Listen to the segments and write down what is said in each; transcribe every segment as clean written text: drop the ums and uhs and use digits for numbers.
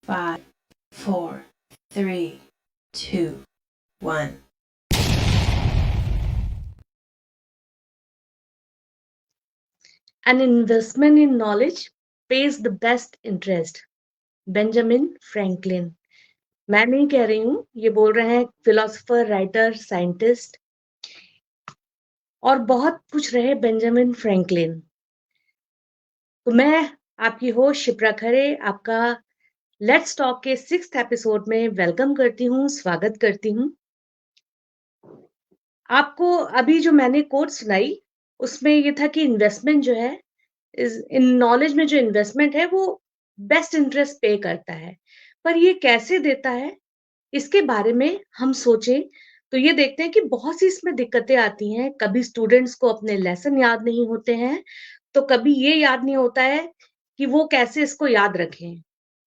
5, 4, 3, 2, 1. An investment in knowledge pays the best interest. Benjamin Franklin. मैं नहीं कह रही हूँ, ये बोल रहे हैं फिलोसोफर, राइटर, साइंटिस्ट और बहुत कुछ रहे बेंजामिन फ्रैंकलिन। तो मैं आपकी होस्ट शिप्रा खरे आपका लेट्स टॉक के 6th एपिसोड में वेलकम करती हूँ, स्वागत करती हूँ। आपको अभी जो मैंने कोट सुनाई उसमें ये था कि इन्वेस्टमेंट जो है इन नॉलेज में जो इन्वेस्टमेंट है वो बेस्ट इंटरेस्ट पे करता है, पर ये कैसे देता है इसके बारे में हम सोचें तो ये देखते हैं कि बहुत सी इसमें दिक्कतें आती हैं। कभी स्टूडेंट्स को अपने लेसन याद नहीं होते हैं, तो कभी ये याद नहीं होता है कि वो कैसे इसको याद रखें।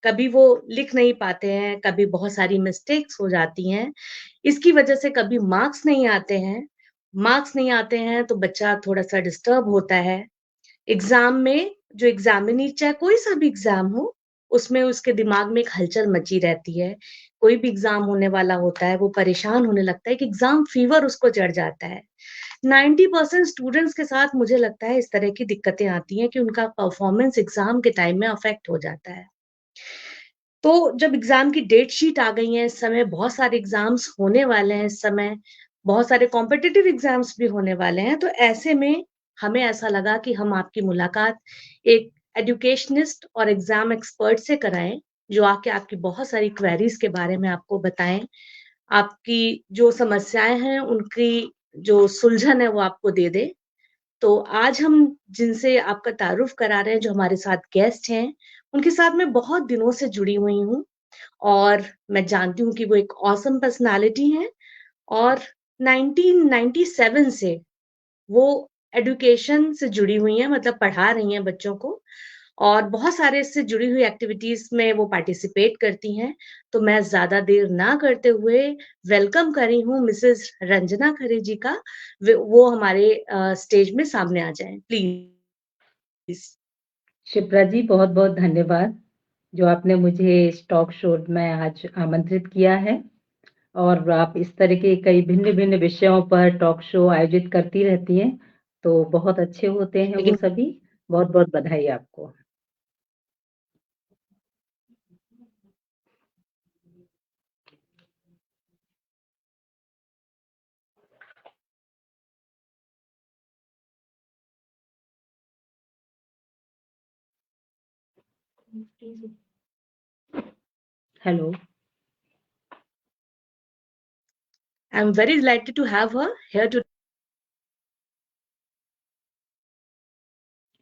कभी वो लिख नहीं पाते हैं, कभी बहुत सारी मिस्टेक्स हो जाती हैं। इसकी वजह से कभी मार्क्स नहीं आते हैं। मार्क्स नहीं आते हैं तो बच्चा थोड़ा-सा डिस्टर्ब होता है। एग्ज़ाम में जो एग्ज़ामिनी चाहे कोई सा भी एग्ज़ाम हो, उसमें उसके दिमाग में एक हलचल मची रहती है। कोई भी एग्ज़ाम होने वाला होता है, वो परेशान होने लगता है कि एग्ज़ाम फ़ीवर उसको चढ़ जाता है। 90% स्टूडेंट्स के साथ मुझे लगता है इस तरह की दिक्कतें आती हैं कि उनका परफ़ॉर्मेंस एग्ज़ाम के टाइम में अफ़ेक्ट हो जाता है। तो जब एग्ज़ाम की डेट शीट आ गई है, इस समय बहुत सारे एग्ज़ाम्स होने वाले हैं इस समय, बहुत सारे कॉम्पिटिटिव एग्ज़ाम्स भी होने वाले हैं, तो ऐसे में हमें ऐसा लगा कि हम आपकी मुलाकात एक एजुकेशनिस्ट और एग्ज़ाम एक्सपर्ट से कराएँ, जो आके आपकी बहुत सारी क्वेरीज़ के बारे में आपको बताएँ। आपकी जो समस्याएँ हैं, उनकी जो सुलझन है, वो आपको दे दें। तो आज हम जिनसे आपका तारुफ करा रहे हैं, जो हमारे साथ गेस्ट हैं, उनके साथ मैं बहुत दिनों से जुड़ी हुई हूँ और मैं जानती हूँ कि वो एक ऑसम पर्सनैलिटी हैं और 1997 से वो एजुकेशन से जुड़ी हुई हैं, मतलब पढ़ा रही हैं बच्चों को और बहुत सारे इससे जुड़ी हुई एक्टिविटीज़ में वो पार्टिसिपेट करती हैं। तो मैं ज़्यादा देर ना करते हुए वेलकम कर रही हूँ मिसेज़ रंजना खरे जी का। वो हमारे स्टेज में सामने आ जाएँ, प्लीज़। शिप्रा जी, बहुत-बहुत धन्यवाद, जो आपने मुझे इस टॉक शो में आज आमंत्रित किया है और आप इस तरह के कई भिन्न-भिन्न विषयों पर टॉक शो आयोजित करती रहती हैं, तो बहुत अच्छे होते हैं वो लेकिन सभी। बहुत-बहुत बधाई आपको। Hello, I am very delighted to have her here to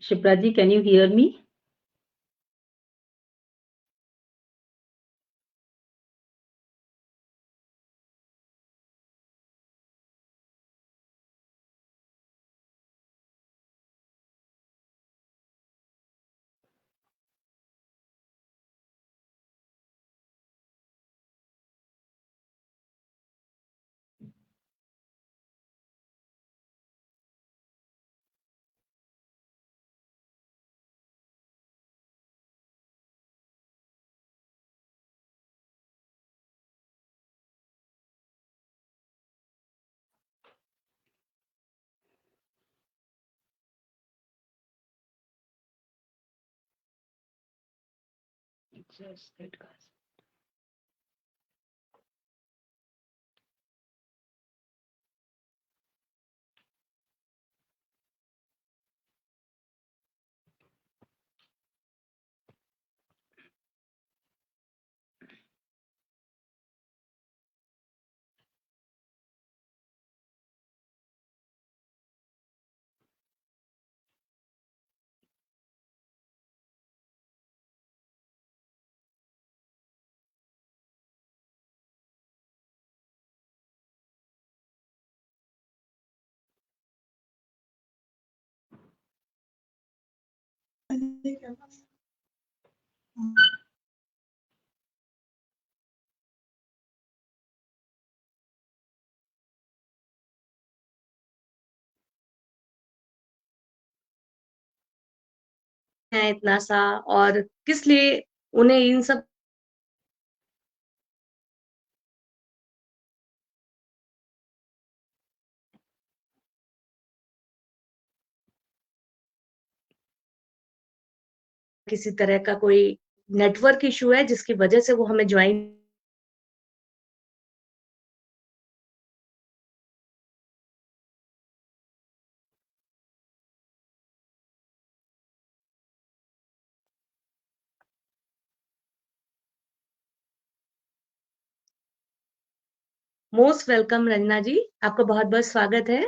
Shipra ji, can you hear me? है इतना सा और किस लिए उन्हें इन सब किसी तरह का कोई नेटवर्क इश्यू है जिसकी वजह से वो हमें ज्वाइन मोस्ट वेलकम रंजना जी, आपका बहुत-बहुत स्वागत है।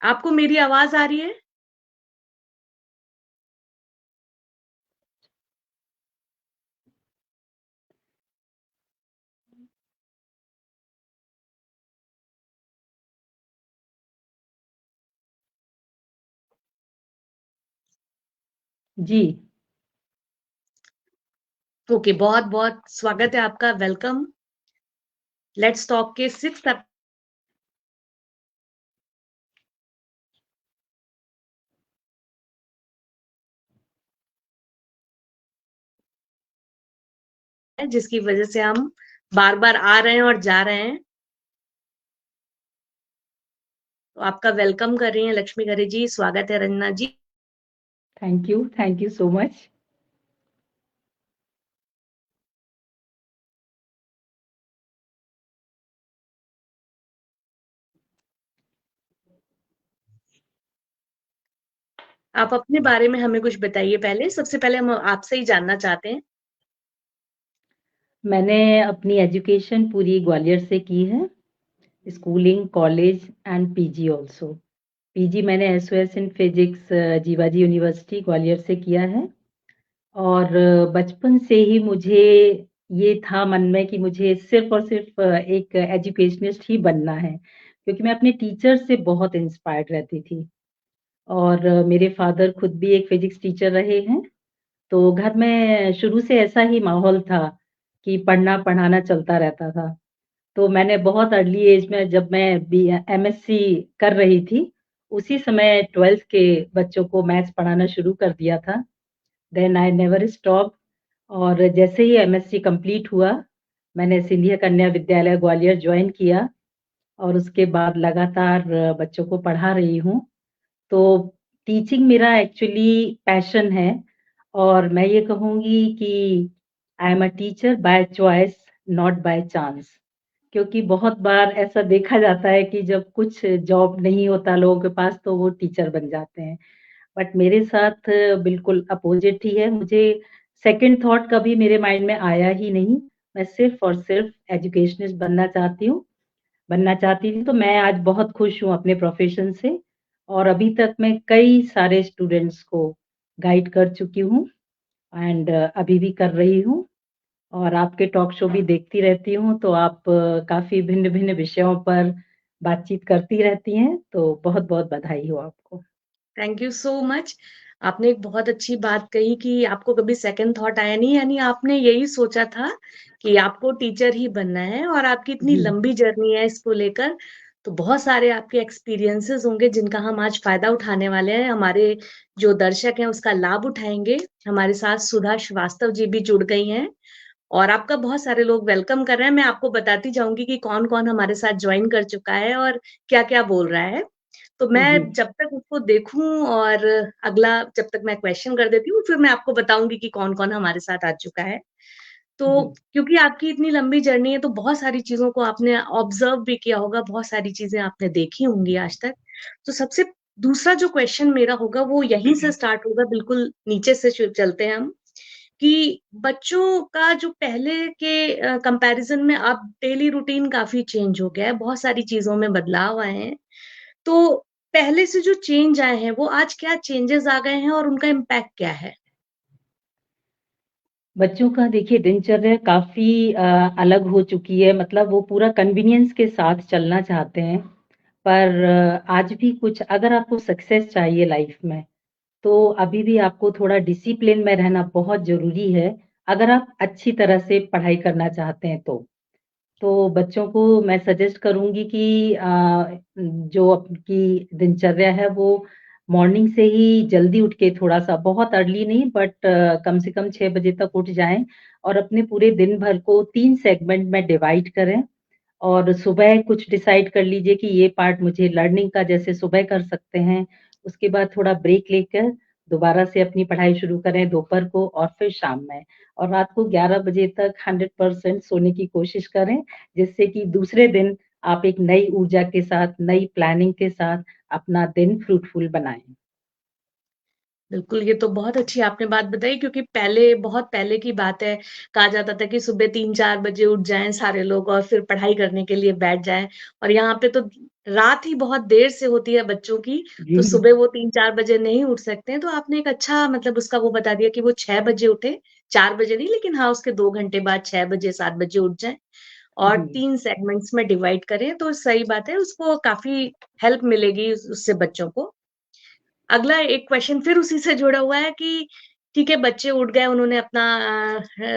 आपको मेरी आवाज़ आ रही है? जी। ओके, बहुत-बहुत स्वागत है आपका, वेलकम। लेट्स टॉक के 6th है जिसकी वजह से हम बार-बार आ रहे हैं और जा रहे हैं। तो आपका वेलकम कर रही हैं लक्ष्मी खरे जी, स्वागत है Ranjana ji. Thank you so much. आप अपने बारे में हमें कुछ बताइए पहले, सबसे पहले हम आपसे ही जानना चाहते हैं। मैंने अपनी एजुकेशन पूरी ग्वालियर से की है, schooling, college and PG also. PG मैंने SOS in physics Jiwaji university Gwalior से किया है और बचपन से ही मुझे ये था मन में कि मुझे सिर्फ़ और सिर्फ़ एक एजुकेशनिस्ट ही बनना है, क्योंकि मैं अपने टीचर से बहुत इंस्पायर्ड रहती थी और मेरे फादर खुद भी एक फिजिक्स टीचर रहे हैं, तो घर में शुरू से ऐसा ही माहौल था कि पढ़ना-पढ़ाना चलता रहता था। तो मैंने बहुत अर्ली एज में जब मैं एमएससी कर रही थी, उसी समय 12th के बच्चों को मैथ्स पढ़ाना शुरू कर दिया था। देन आई नेवर स्टॉप्ड और जैसे ही एमएससी कंप्लीट हुआ, मैंने सिंधिया कन्या विद्यालय ग्वालियर जॉइन किया और उसके बाद लगातार बच्चों को पढ़ा रही हूँ। तो टीचिंग मेरा एक्चुअली पैशन है और मैं ये कहूँगी कि I am a teacher by choice, not by chance. क्योंकि बहुत बार ऐसा देखा जाता है कि जब कुछ जॉब नहीं होता लोगों के पास तो वो टीचर बन जाते हैं। बट मेरे साथ बिल्कुल अपोज़िट ही है। मुझे सेकंड थॉट कभी मेरे माइंड में आया ही नहीं। मैं सिर्फ़ और सिर्फ़ एजुकेशनिस्ट बनना चाहती थी। तो मैं आज बहुत खुश हूँ अपने प्रोफ़ेशन से और अभी तक मैं कई सारे स्टूडेंट्स को गाइड कर चुकी हूँ एंड अभी भी कर रही हूँ और आपके टॉक शो भी देखती रहती हूँ, तो आप काफ़ी भिन्न-भिन्न विषयों पर बातचीत करती रहती हैं, तो बहुत-बहुत बधाई हो आपको। Thank you so much. आपने एक बहुत अच्छी बात कही कि आपको कभी सेकंड थॉट आया नहीं, यानी आपने यही सोचा था कि आपको टीचर ही बनना है और आपकी इतनी जी, लंबी जर्नी है इसको लेकर, तो बहुत सारे आपके एक्सपीरियंसेस होंगे जिनका हम आज फ़ायदा उठाने वाले हैं। हमारे जो दर्शक हैं उसका लाभ उठाएँगे। हमारे साथ सुधा श्रीवास्तव जी भी जुड़ गई हैं और आपका बहुत सारे लोग वेलकम कर रहे हैं। मैं आपको बताती जाऊँगी कि कौन-कौन हमारे साथ जॉइन कर चुका है और क्या-क्या बोल रहा है। तो जी, मैं जब तक उसको देखूँ और अगला जब तक मैं क्वेश्चन कर देती हूँ, फिर मैं आपको बताऊँगी कि कौन-कौन हमारे साथ आ चुका है। तो जी, क्योंकि आपकी इतनी लंबी जर्नी है, तो बहुत सारी चीज़ों को आपने ऑब्ज़र्व भी किया होगा, बहुत सारी चीज़ें आपने देखी होंगी आज तक। तो सबसे दूसरा जो क्वेश्चन मेरा होगा, वो यहीं से स्टार्ट होगा, बिल्कुल नीचे से चलते हैं हम, कि बच्चों का जो पहले के कंपैरिज़न में अब डेली रूटीन काफ़ी चेंज हो गया है, बहुत सारी चीज़ों में बदलाव आए हैं। तो पहले से जो चेंज आए हैं, वो आज क्या चेंजेज़ आ गए हैं और उनका इम्पैक्ट क्या है? बच्चों का देखिए दिनचर्या काफ़ी अलग हो चुकी है, मतलब वो पूरा कन्वीनियंस के साथ चलना चाहते हैं, पर आज भी कुछ अगर आपको सक्सेस चाहिए लाइफ़ में, तो अभी भी आपको थोड़ा डिसिप्लिन में रहना बहुत ज़रूरी है, अगर आप अच्छी तरह से पढ़ाई करना चाहते हैं तो। तो बच्चों को मैं सजेस्ट करूँगी कि जो आपकी दिनचर्या है वो मॉर्निंग से ही जल्दी उठ के थोड़ा-सा बहुत अर्ली नहीं बट कम से कम 6 बजे तक उठ जाएँ और अपने पूरे दिन भर को 3 सेगमेंट में डिवाइड करें और सुबह कुछ डिसाइड कर लीजिए कि ये पार्ट मुझे लर्निंग का जैसे सुबह कर सकते हैं, उसके बाद थोड़ा ब्रेक लेकर दोबारा से अपनी पढ़ाई शुरू करें दोपहर को और फिर शाम में और रात को 11 बजे तक 100% सोने की कोशिश करें, जिससे कि दूसरे दिन आप एक नई ऊर्जा के साथ, नई प्लानिंग के साथ अपना दिन फ्रूटफुल बनाएँ। बिल्कुल, ये तो बहुत अच्छी आपने बात बताई क्योंकि पहले बहुत पहले की बात है, कहा जाता था कि सुबह 3-4 बजे उठ जाएँ सारे लोग और फिर पढ़ाई करने के लिए बैठ जाएँ और यहाँ पे तो रात ही बहुत देर से होती है बच्चों की, जी। तो सुबह वो 3-4 बजे नहीं उठ सकते हैं, तो आपने एक अच्छा मतलब उसका वो बता दिया कि वो 6 बजे उठें, 4 बजे नहीं लेकिन हाँ, उसके 2 घंटे बाद 6 बजे, 7 बजे उठ जाएँ और जी। 3 सेगमेंट्स में डिवाइड करें, तो सही बात है, उसको काफ़ी हेल्प मिलेगी उससे बच्चों को। अगला एक क्वेश्चन फिर उसी से जुड़ा हुआ है कि ठीक है बच्चे उठ गए उन्होंने अपना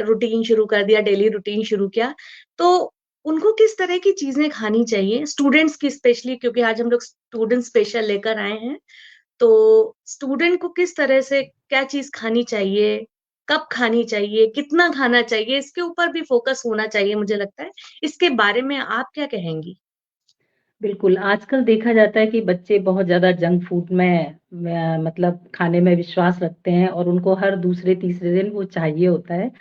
रूटीन शुरू कर दिया डेली रूटीन शुरू किया तो उनको किस तरह की चीजें खानी चाहिए स्टूडेंट्स की स्पेशली क्योंकि आज हम लोग स्टूडेंट स्पेशल लेकर आए हैं तो स्टूडेंट को किस तरह से क्या चीज खानी चाहिए कब खानी चाहिए कितना खाना चाहिए इसके ऊपर भी फोकस होना चाहिए मुझे लगता है इसके बारे में आप क्या कहेंगी बिल्कुल, आजकल देखा जाता है कि बच्चे बहुत ज़्यादा जंक फूड में मतलब खाने में विश्वास रखते हैं और उनको हर दूसरे-तीसरे दिन वो चाहिए होता है।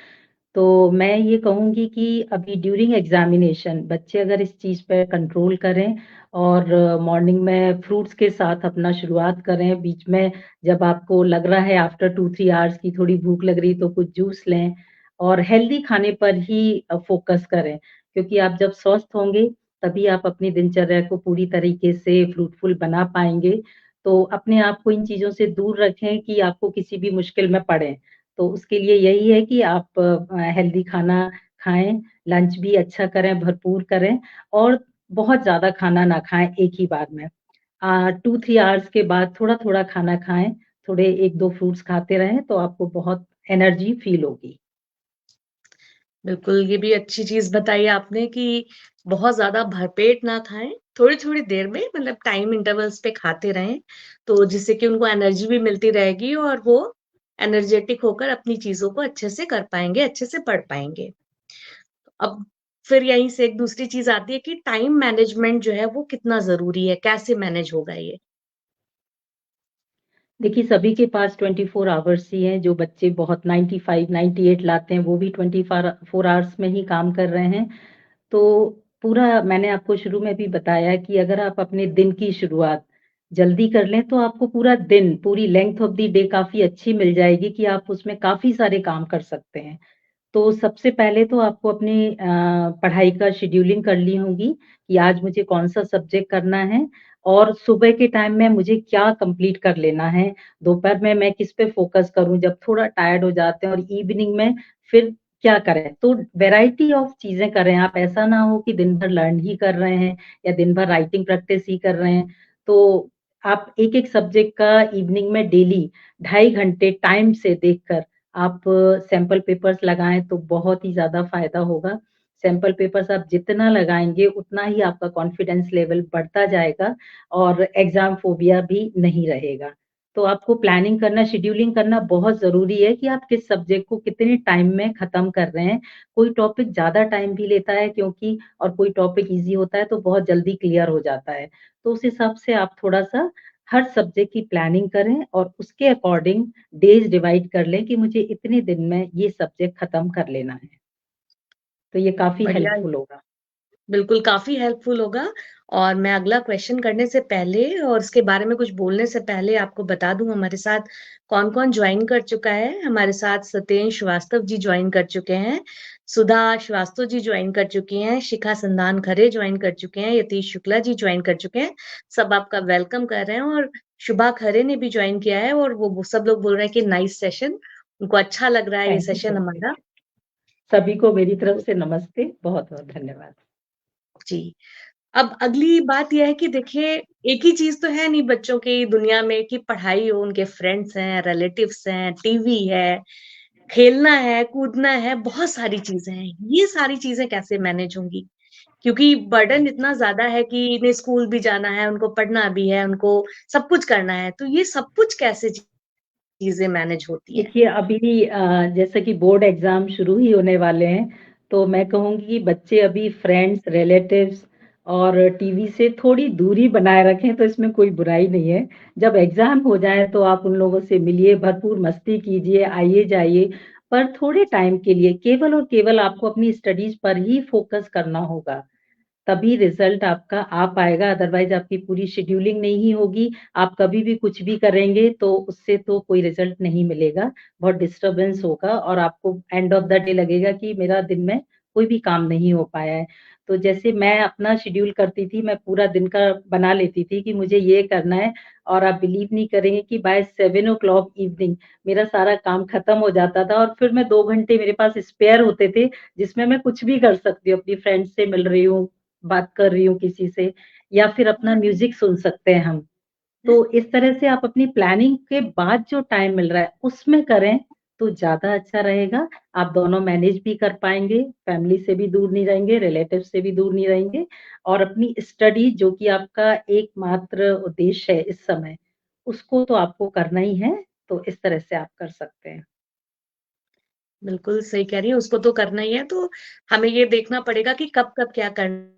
तो मैं ये कहूँगी कि अभी ड्यूरिंग एग्ज़ामिनेशन बच्चे अगर इस चीज़ पे कंट्रोल करें और मॉर्निंग में फ्रूट्स के साथ अपना शुरुआत करें, बीच में जब आपको लग रहा है आफ्टर 2-3 आवर्स की थोड़ी भूख लग रही तो कुछ जूस लें और हेल्दी खाने पर ही फ़ोकस करें। क्योंकि आप जब स्वस्थ होंगे, तभी आप अपनी दिनचर्या को पूरी तरीके से फ्रूटफुल बना पाएँगे। तो अपने आप को इन चीज़ों से दूर रखें कि आपको किसी भी मुश्किल में पड़ें। तो उसके लिए यही है कि आप हेल्दी खाना खाएँ, लंच भी अच्छा करें, भरपूर करें और बहुत ज़्यादा खाना ना खाएँ एक ही बार में। 2-3 आवर्स के बाद थोड़ा-थोड़ा खाना खाएँ, थोड़े 1-2 फ्रूट्स खाते रहें, तो आपको बहुत एनर्जी फ़ील होगी। बिल्कुल, ये भी अच्छी चीज़ बताई आपने कि बहुत ज़्यादा भरपेट ना खाएँ, थोड़ी-थोड़ी देर में मतलब टाइम इंटरवल्स पे खाते रहें, तो जिससे कि उनको एनर्जी भी मिलती रहेगी और वो एनर्जेटिक होकर अपनी चीज़ों को अच्छे से कर पाएँगे, अच्छे से पढ़ पाएँगे। अब फिर यहीं से एक दूसरी चीज़ आती है कि टाइम मैनेजमेंट जो है वो कितना ज़रूरी है, कैसे मैनेज होगा ये? देखिए, सभी के पास 24 आवर्स ही हैं, जो बच्चे बहुत 95, 98 लाते हैं, वो भी 4 आवर्स में ही काम कर रहे हैं। तो पूरा मैंने आपको शुरू में भी बताया कि अगर आप अपने दिन की शुरुआत जल्दी कर लें, तो आपको पूरा दिन, पूरी लेंथ ऑफ द डे काफ़ी अच्छी मिल जाएगी कि आप उसमें काफ़ी सारे काम कर सकते हैं। तो सबसे पहले तो आपको अपनी पढ़ाई का शेड्यूलिंग करनी होगी कि आज मुझे कौन-सा सब्जेक्ट करना है और सुबह के टाइम में मुझे क्या कंप्लीट कर लेना है, दोपहर में मैं किस पे फ़ोकस करूँ जब थोड़ा टायर्ड हो जाते हैं और इवनिंग में फिर क्या करें। तो वैरायटी ऑफ चीज़ें करें, आप ऐसा ना हो कि दिन भर लर्न ही कर रहे हैं या दिन भर राइटिंग प्रैक्टिस ही कर रहे हैं। तो आप एक-एक सब्जेक्ट का इवनिंग में डेली 2.5 घंटे टाइम से देखकर आप सैंपल पेपर्स लगाएँ तो बहुत ही ज़्यादा फ़ायदा होगा। सैंपल पेपर्स आप जितना लगाएँगे उतना ही आपका कॉन्फिडेंस लेवल बढ़ता जाएगा और एग्ज़ाम फ़ोबिया भी नहीं रहेगा। तो आपको प्लानिंग करना, शेड्यूलिंग करना बहुत ज़रूरी है कि आप किस सब्जेक्ट को कितने टाइम में ख़त्म कर रहे हैं। कोई टॉपिक ज़्यादा टाइम भी लेता है क्योंकि और कोई टॉपिक ईज़ी होता है तो बहुत जल्दी क्लियर हो जाता है। तो उस हिसाब से आप थोड़ा-सा हर सब्जेक्ट की प्लानिंग करें और उसके अकॉर्डिंग डेज़ डिवाइड कर लें कि मुझे इतने दिन में ये सब्जेक्ट खत्म कर लेना है। तो ये काफ़ी बढ़िया हेल्पफुल होगा। बिल्कुल, काफ़ी हेल्पफुल होगा और मैं अगला क्वेश्चन करने से पहले और उसके बारे में कुछ बोलने से पहले आपको बता दूँ हमारे साथ कौन-कौन जॉइन कर चुका है। हमारे साथ सत्येंद्र श्रीवास्तव जी जॉइन कर चुके हैं, सुधा श्रीवास्तव जी जॉइन कर चुकी हैं, शिखा संधान खरे जॉइन कर चुके हैं, यतीश शुक्ला जी जॉइन कर चुके हैं। सब आपका वेलकम कर रहे हैं और शुभा खरे ने भी जॉइन किया है और वो सब लोग बोल रहे हैं कि नाइस सेशन, उनको अच्छा लग रहा है ये थैंक यू सेशन सो हमारा। मच। सभी को मेरी तरफ से नमस्ते। बहुत-बहुत धन्यवाद। जी। अब अगली बात ये है कि देखिए, एक ही चीज़ तो है नहीं बच्चों की दुनिया में कि पढ़ाई हो, उनके फ्रेंड्स हैं, रिलेटिव्स हैं, टीवी है, खेलना है, कूदना है, बहुत सारी चीज़ें हैं। ये सारी चीज़ें कैसे मैनेज होंगी? क्योंकि बर्डन इतना ज़्यादा है कि इन्हें स्कूल भी जाना है, उनको पढ़ना भी है, उनको सब कुछ करना है। तो ये सब कुछ कैसे चीज़ें मैनेज होती हैं? देखिए, अभी जैसे कि बोर्ड एग्ज़ाम शुरू ही होने वाले हैं, तो मैं कहूँगी कि बच्चे अभी फ्रेंड्स, रिलेटिव्स और टीवी से थोड़ी दूरी बनाए रखें, तो इसमें कोई बुराई नहीं है। जब एग्ज़ाम हो जाए, तो आप उन लोगों से मिलिए, भरपूर मस्ती कीजिए, आइए-जाइए, पर थोड़े टाइम के लिए केवल और केवल आपको अपनी स्टडीज़ पर ही फ़ोकस करना होगा। तभी रिज़ल्ट आपका आ पाएगा, अदरवाइज़ आपकी पूरी शेड्यूलिंग नहीं होगी। आप कभी भी कुछ भी करेंगे तो उससे तो कोई रिज़ल्ट नहीं मिलेगा, बहुत डिस्टर्बेंस होगा और आपको एंड ऑफ द डे लगेगा कि मेरा दिन में कोई भी काम नहीं हो पाया है। तो जैसे मैं अपना शेड्यूल करती थी, मैं पूरा दिन का बना लेती थी कि मुझे ये करना है और आप बिलीव नहीं करेंगे कि बाय 7 ओ क्लॉक इवनिंग मेरा सारा काम खत्म हो जाता था और फिर मैं 2 घंटे मेरे पास स्पेयर होते थे, जिसमें मैं कुछ भी कर सकती हूँ, अपनी फ्रेंड्स से मिल रही हूँ, बात कर रही हूँ किसी से या फिर अपना म्यूज़िक सुन सकते हैं हम। तो इस तरह से आप अपनी प्लानिंग के बाद जो टाइम मिल रहा है, उसमें करें तो ज़्यादा अच्छा रहेगा। आप दोनों मैनेज भी कर पाएँगे, फैमिली से भी दूर नहीं रहेंगे, रिलेटिव से भी दूर नहीं रहेंगे और अपनी स्टडी जो कि आपका एकमात्र उद्देश्य है इस समय, उसको तो आपको करना ही है, तो इस तरह से आप कर सकते हैं। बिल्कुल सही कह रही हैं, उसको तो करना ही है, तो हमें ये देखना पड़ेगा कि कब-कब क्या करना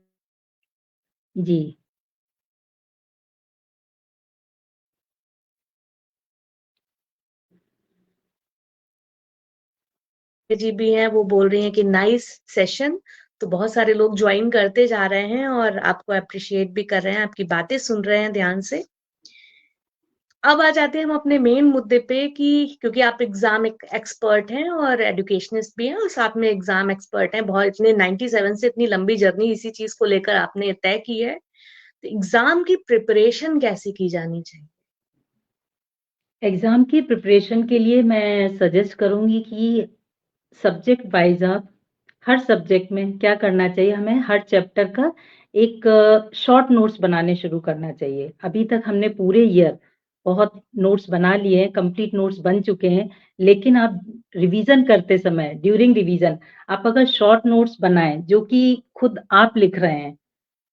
जी। जी भी हैं, वो बोल रही हैं कि नाइस सेशन, तो बहुत सारे लोग जॉइन करते जा रहे हैं और आपको एप्रिशिएट भी कर रहे हैं, आपकी बातें सुन रहे हैं ध्यान से। अब आ जाते हैं हम अपने मेन मुद्दे पे कि क्योंकि आप एग्ज़ाम एक एक्सपर्ट हैं और एजुकेशनिस्ट भी हैं और साथ में एग्ज़ाम एक्सपर्ट हैं, बहुत इतने 97 से इतनी लंबी जर्नी इसी चीज़ को लेकर आपने तय की है। तो एग्ज़ाम की प्रिपरेशन कैसे की जानी चाहिए? एग्ज़ाम की प्रिपरेशन के लिए मैं सजेस्ट करूँगी कि सब्जेक्ट वाइज़ आप हर सब्जेक्ट में क्या करना चाहिए हमें हर चैप्टर का एक शॉर्ट नोट्स बनाने शुरू करना चाहिए। अभी तक हमने पूरे ईयर बहुत नोट्स बना लिए हैं, कंप्लीट नोट्स बन चुके हैं, लेकिन आप रिवीज़न करते समय ड्यूरिंग रिवीज़न आप अगर शॉर्ट नोट्स बनाएँ, जो कि खुद आप लिख रहे हैं,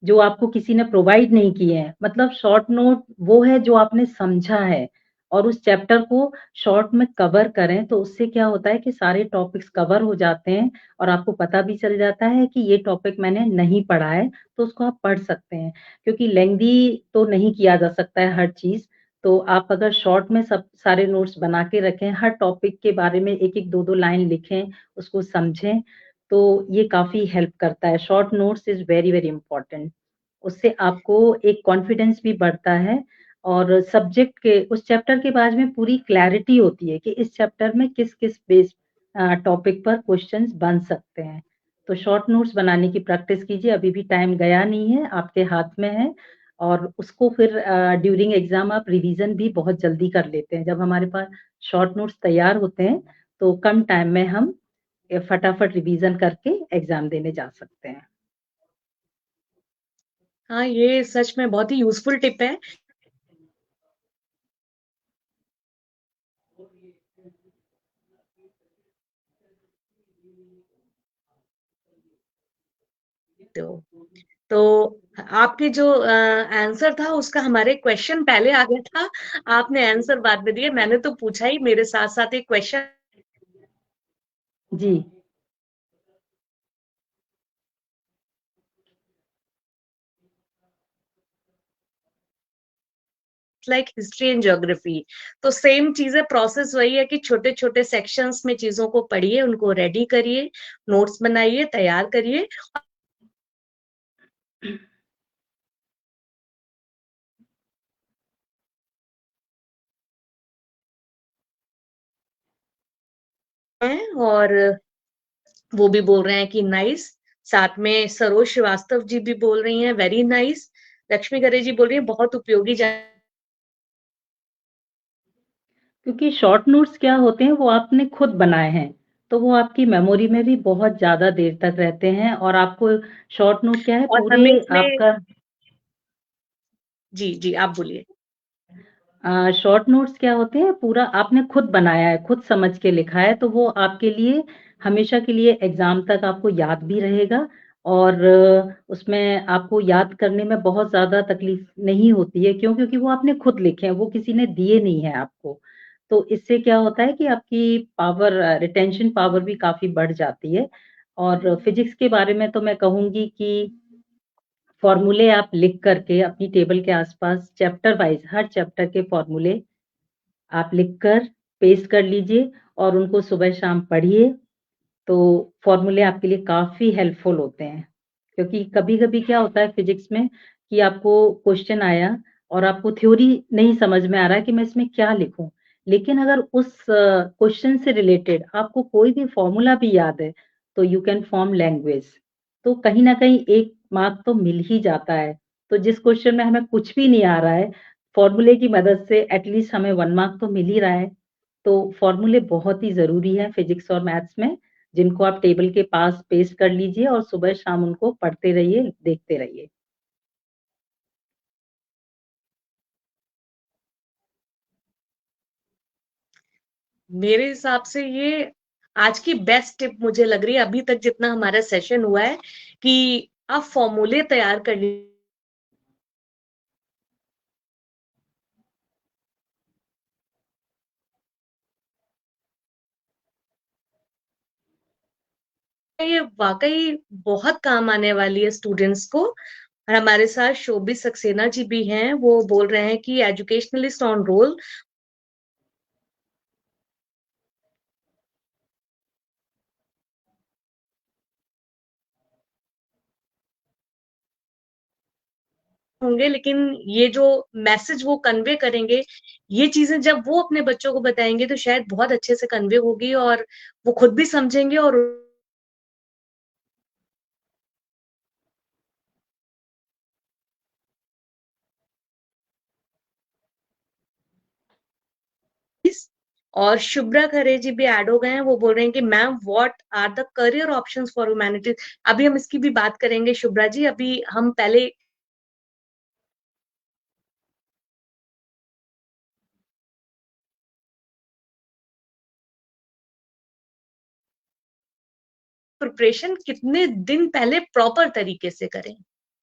जो आपको किसी ने प्रोवाइड नहीं किए हैं। मतलब शॉर्ट नोट वो है जो आपने समझा है और उस चैप्टर को शॉर्ट में कवर करें, तो उससे क्या होता है कि सारे टॉपिक्स कवर हो जाते हैं और आपको पता भी चल जाता है कि ये टॉपिक मैंने नहीं पढ़ा है, तो उसको आप पढ़ सकते हैं। क्योंकि लेंथी तो नहीं किया जा सकता है हर चीज़, तो आप अगर शॉर्ट में सब सारे नोट्स बना के रखें, हर टॉपिक के बारे में 1-1, 2-2 लाइन लिखें, उसको समझें, तो ये काफ़ी हेल्प करता है। Short notes is very, very important. उससे आपको एक कॉन्फिडेंस भी बढ़ता है और सब्जेक्ट के उस चैप्टर के बारे में पूरी क्लैरिटी होती है कि इस चैप्टर में किस-किस बेस टॉपिक पर क्वेश्चंस बन सकते हैं। तो शॉर्ट नोट्स बनाने की प्रैक्टिस कीजिए, अभी भी टाइम गया नहीं है, आपके हाथ में है और उसको फिर ड्यूरिंग एग्ज़ाम आप रिवीज़न भी बहुत जल्दी कर लेते हैं। जब हमारे पास शॉर्ट नोट्स तैयार होते हैं, तो कम टाइम में हम फटाफट रिवीज़न करके एग्ज़ाम देने जा सकते हैं। हाँ, ये सच में बहुत ही यूज़फुल टिप है। तो तो आपके जो आंसर था उसका हमारे क्वेश्चन पहले आ गया था, आपने आंसर बाद में दिया। मैंने तो पूछा ही, मेरे साथ-साथ एक क्वेश्चन जी। Like history and geography. तो सेम चीज़ है, प्रोसेस वही है कि छोटे-छोटे सेक्शंस में चीज़ों को पढ़िए, उनको रेडी करिए, नोट्स बनाइए, तैयार करिए। हैं और वो भी बोल रहे हैं कि नाइस। साथ में सरोज श्रीवास्तव जी भी बोल रही हैं वेरी नाइस। लक्ष्मी गरे जी बोल रही हैं बहुत उपयोगी जा क्योंकि शॉर्ट नोट्स क्या होते हैं, वो आपने खुद बनाए हैं, तो वो आपकी मेमोरी में भी बहुत ज़्यादा देर तक रहते हैं और आपको शॉर्ट नोट क्या है और पूरे हमें इसमें आपका जी, जी, आप बोलिए। शॉर्ट नोट्स क्या होते हैं पूरा आपने खुद बनाया है, खुद समझ के लिखा है, तो वो आपके लिए हमेशा के लिए एग्ज़ाम तक आपको याद भी रहेगा और उसमें आपको याद करने में बहुत ज़्यादा तकलीफ नहीं होती है। क्यों? क्योंकि वो आपने खुद लिखे हैं, वो किसी ने दिए नहीं हैं आपको। तो इससे क्या होता है कि आपकी पावर रिटेंशन पावर भी काफ़ी बढ़ जाती है। और फिज़िक्स के बारे में तो मैं कहूँगी कि फ़ॉर्मूले आप लिख कर के अपनी टेबल के आस-पास चैप्टर वाइज़ हर चैप्टर के फ़ॉर्मूले आप लिख कर पेस्ट कर लीजिए और उनको सुबह-शाम पढ़िए। तो फ़ॉर्मूले आपके लिए काफ़ी हेल्पफुल होते हैं। क्योंकि कभी-कभी क्या होता है फिज़िक्स में कि आपको क्वेश्चन आया और आपको थ्योरी नहीं समझ में आ रहा है कि मैं इसमें क्या लिखूँ? लेकिन अगर उस क्वेश्चन से रिलेटेड आपको कोई भी फ़ॉर्मूला भी याद है, तो यू कैन फ़ॉर्म लैंग्वेज। तो कहीं न कहीं 1 मार्क तो मिल ही जाता है। तो जिस क्वेश्चन में हमें कुछ भी नहीं आ रहा है, फ़ॉर्मूले की मदद से एट लीस्ट हमें 1 मार्क तो मिल ही रहा है। तो फ़ॉर्मूले बहुत ही ज़रूरी है फिज़िक्स और मैथ्स में। जिनको आप टेबल के पास पेस्ट कर लीजिए और सुबह-शाम उनको पढ़ते रहिए, देखते रहिए। मेरे हिसाब से ये आज की बेस्ट टिप मुझे लग रही है अभी तक जितना हमारा सेशन हुआ है कि आप फॉर्मूले तैयार कर ये वाक़ई बहुत काम आने वाली है स्टूडेंट्स को और हमारे साथ शोभी सक्सेना जी भी हैं, वो बोल रहे हैं कि एजुकेशनलिस्ट ऑन रोल होंगे लेकिन ये जो मैसेज वो कन्वे करेंगे, ये चीज़ें जब वो अपने बच्चों को बताएँगे तो शायद बहुत अच्छे से कन्वे होगी और वो खुद भी समझेंगे और और शुभ्रा खरे जी भी ऐड हो गए हैं, वो बोल रहे हैं कि ma'am what are the career options for humanities अभी हम इसकी भी बात करेंगे शुभ्रा जी, अभी हम पहले प्रिपरेशन कितने दिन पहले प्रॉपर तरीके से करें?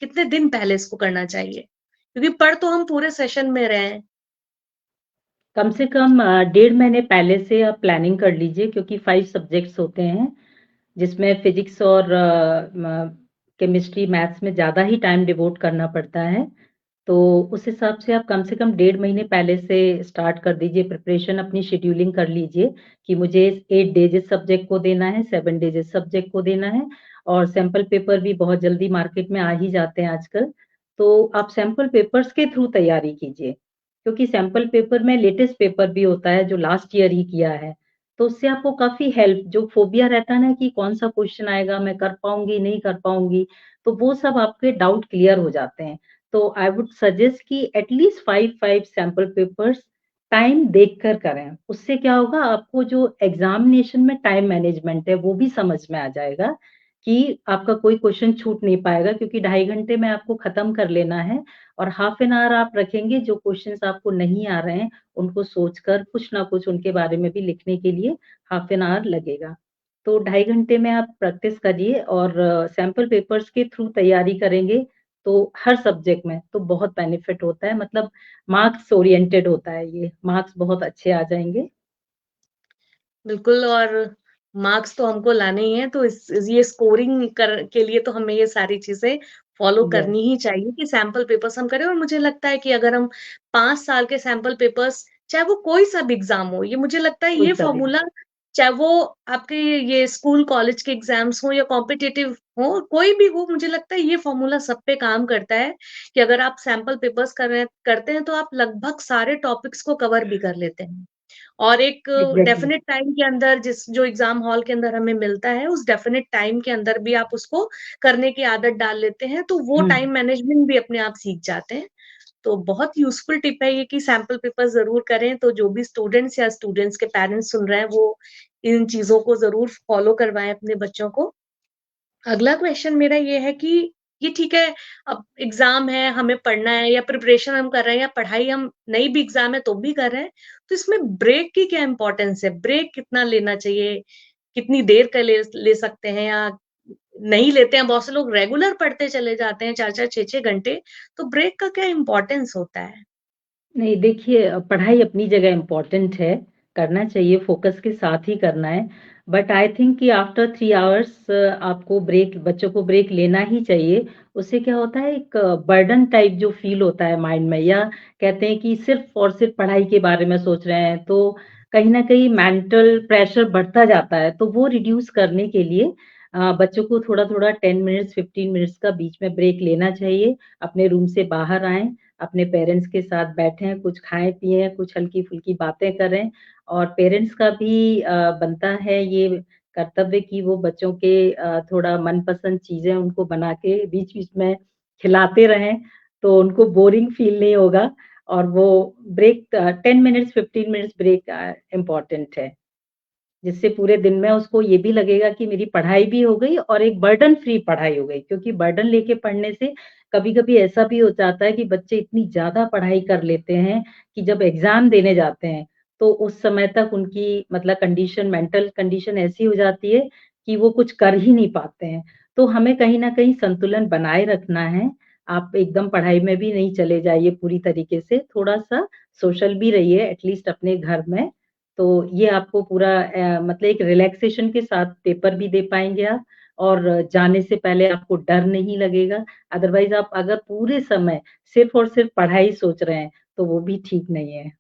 कितने दिन पहले इसको करना चाहिए? क्योंकि पढ़ तो हम पूरे सेशन में रहे हैं। कम से कम 1.5 महीने पहले से आप प्लानिंग कर लीजिए क्योंकि 5 सब्जेक्ट्स होते हैं, जिसमें फिज़िक्स और केमिस्ट्री, मैथ्स में ज़्यादा ही टाइम डिवोट करना पड़ता है। तो उस हिसाब से आप कम से कम 1.5 महीने पहले से स्टार्ट कर दीजिए प्रिपरेशन अपनी शेड्यूलिंग कर लीजिए कि मुझे 8 डेज़ इस सब्जेक्ट को देना है, 7 डेज़ इस सब्जेक्ट को देना है और सैंपल पेपर भी बहुत जल्दी मार्केट में आ ही जाते हैं आजकल। तो आप सैंपल पेपर्स के थ्रू तैयारी कीजिए, क्योंकि सैंपल पेपर में लेटेस्ट पेपर भी होता है जो लास्ट ईयर ही किया है। तो उससे आपको काफ़ी हेल्प जो फ़ोबिया रहता है ना कि कौन-सा क्वेश्चन आएगा, मैं कर पाऊँगी, नहीं कर पाऊँगी, तो वो सब आपके डाउट क्लियर हो जाते हैं। तो आई वुड सजेस्ट कि एटलीस्ट 5 सैंपल पेपर्स टाइम देखकर करें। उससे क्या होगा आपको जो एग्ज़ामिनेशन में टाइम मैनेजमेंट है वो भी समझ में आ जाएगा कि आपका कोई क्वेश्चन छूट नहीं पाएगा क्योंकि 2.5 घंटे में आपको खत्म कर लेना है और हाफ एन आवर आप रखेंगे जो क्वेश्चन्स आपको नहीं आ रहे हैं, उनको सोचकर कुछ ना कुछ उनके बारे में भी लिखने के लिए हाफ एन आवर लगेगा। तो 2.5 घंटे में आप प्रैक्टिस करिए और सैंपल पेपर्स के थ्रू तैयारी करेंगे तो हर सब्जेक्ट में तो बहुत बेनिफिट होता है मतलब मार्क्स ओरिएंटेड होता है ये, मार्क्स बहुत अच्छे आ जाएँगे। बिल्कुल और मार्क्स तो हमको लाने ही हैं, तो इस ये स्कोरिंग कर के लिए तो हमें ये सारी चीज़ें फ़ॉलो यस, करनी ही चाहिए कि सैंपल पेपर्स हम करें और मुझे लगता है कि अगर हम 5 साल के सैंपल पेपर्स चाहे वो कोई सा भी एग्ज़ाम हो, ये मुझे लगता है कोई ये सा भी। फ़ॉर्मूला चाहे वो आपके ये स्कूल, कॉलेज के एग्ज़ाम्स हों या कॉम्पिटिटिव हो, कोई भी हो, मुझे लगता है ये फ़ॉर्मूला सब पे काम करता है कि अगर आप सैंपल पेपर्स कर रहे करते हैं, तो आप लगभग सारे टॉपिक्स को कवर भी कर लेते हैं। और एक एग्ज़ैक्टली। डेफिनिट टाइम के अंदर जिस जो एग्जाम हॉल के अंदर हमें मिलता है, उस डेफिनिट टाइम के अंदर भी आप उसको करने की आदत डाल लेते हैं, तो वो हुँ, टाइम मैनेजमेंट भी अपने आप सीख जाते हैं। तो बहुत यूज़फुल टिप है ये कि सैंपल पेपर ज़रूर करें, तो जो भी स्टूडेंट्स या स्टूडेंट्स के पेरेंट्स सुन रहे हैं, वो इन चीज़ों को ज़रूर फॉलो करवाएँ अपने बच्चों को। अगला क्वेश्चन मेरा ये है कि ये ठीक है, अब एग्ज़ाम है, हमें पढ़ना है या प्रिपरेशन हम कर रहे हैं या पढ़ाई हम नहीं भी एग्ज़ाम है तो भी कर रहे हैं, तो इसमें ब्रेक की क्या इम्पोर्टेंस है? ब्रेक कितना लेना चाहिए? कितनी देर का ले ले सकते हैं या नहीं लेते हैं, बहुत से लोग रेगुलर पढ़ते चले जाते हैं 4-4 6-6 घंटे, तो ब्रेक का क्या इम्पोर्टेंस होता है? नहीं देखिए पढ़ाई अपनी जगह इम्पोर्टेंट है, करना चाहिए, फ़ोकस के साथ ही करना है। बट आई थिंक कि आफ्टर 3 आवर्स आपको ब्रेक बच्चों को ब्रेक लेना ही चाहिए। उससे क्या होता है एक बर्डन टाइप जो फ़ील होता है माइंड में या कहते हैं कि सिर्फ़ और सिर्फ़ पढ़ाई के बारे में सोच रहे हैं, तो कहीं न कहीं मेंटल प्रेशर बढ़ता जाता है। तो वो रिड्यूस करने के लिए बच्चों को थोड़ा-थोड़ा 10 मिनट्स, 15 मिनट्स का बीच में ब्रेक लेना चाहिए। अपने रूम से बाहर आएँ, अपने पेरेंट्स के साथ बैठें, कुछ खाएँ-पिएँ, कुछ हल्की-फुल्की बातें करें और पेरेंट्स का भी बनता है ये कर्तव्य कि वो बच्चों के थोड़ा मनपसंद चीज़ें उनको बना के बीच-बीच में खिलाते रहें, तो उनको बोरिंग फ़ील नहीं होगा और वो break 10 minutes, 15 minutes break important है। जिससे पूरे दिन में उसको ये भी लगेगा कि मेरी पढ़ाई भी हो गई और एक बर्डन फ्री पढ़ाई हो गई क्योंकि बर्डन लेके पढ़ने से कभी-कभी ऐसा भी हो जाता है कि बच्चे इतनी ज़्यादा पढ़ाई कर लेते हैं कि जब एग्ज़ाम देने जाते हैं, तो उस समय तक उनकी मतलब कंडीशन मेंटल कंडीशन ऐसी हो जाती है कि वो कुछ कर ही नहीं पाते हैं। तो हमें कहीं न कहीं संतुलन बनाए रखना है। आप एकदम पढ़ाई में भी नहीं चले जाइए पूरी तरीके से, थोड़ा-सा सोशल भी रहिए एटलीस्ट अपने घर में तो ये आपको पूरा मतलब एक रिलैक्सेशन के साथ पेपर भी दे पाएँगे आप और जाने से पहले आपको डर नहीं लगेगा। अदरवाइज़ आप अगर पूरे समय सिर्फ़ और सिर्फ़ पढ़ाई सोच रहे हैं, तो वो भी ठीक नहीं है।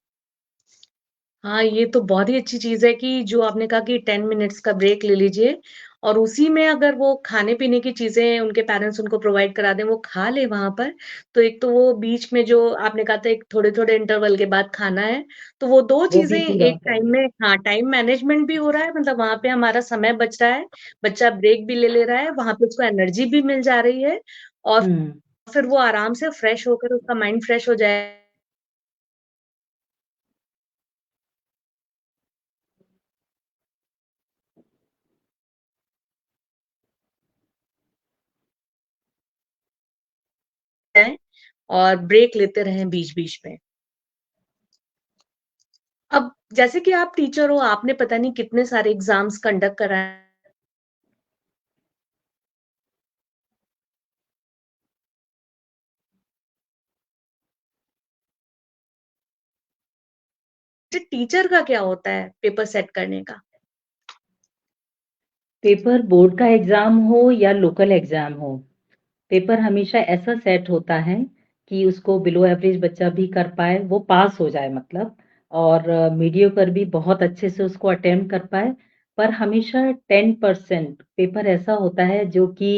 हाँ, ये तो बहुत ही अच्छी चीज़ है कि जो आपने कहा कि 10 मिनट्स का ब्रेक ले लीजिए और उसी में अगर वो खाने-पीने की चीज़ें उनके पेरेंट्स उनको प्रोवाइड करा दें, वो खा लें वहाँ पर, तो एक तो वो बीच में जो आपने कहा था एक थोड़े-थोड़े इंटरवल के बाद खाना है, तो वो 2 वो भी चीज़ें पूरा एक हो टाइम जाएगा। में हाँ, टाइम मैनेजमेंट भी हो रहा है मतलब वहाँ पे हमारा समय बच रहा है, बच्चा ब्रेक भी ले रहा है, वहाँ पे उसको एनर्जी भी मिल जा रही है और हुँ। फिर वो आराम से फ्रेश होकर उसका माइंड फ्रेश हो जाए और ब्रेक लेते रहें बीच-बीच में। अब जैसे कि आप टीचर हो, आपने पता नहीं कितने सारे एग्ज़ाम्स कंडक्ट कराए टीचर का क्या होता है पेपर सेट करने का? पेपर बोर्ड का एग्ज़ाम हो या लोकल एग्ज़ाम हो, पेपर हमेशा ऐसा सेट होता है कि उसको बिलो एवरेज बच्चा भी कर पाए, वो पास हो जाए मतलब और मीडियोकर भी बहुत अच्छे से उसको अटेम्प्ट कर पाए। पर हमेशा 10% पेपर ऐसा होता है जो कि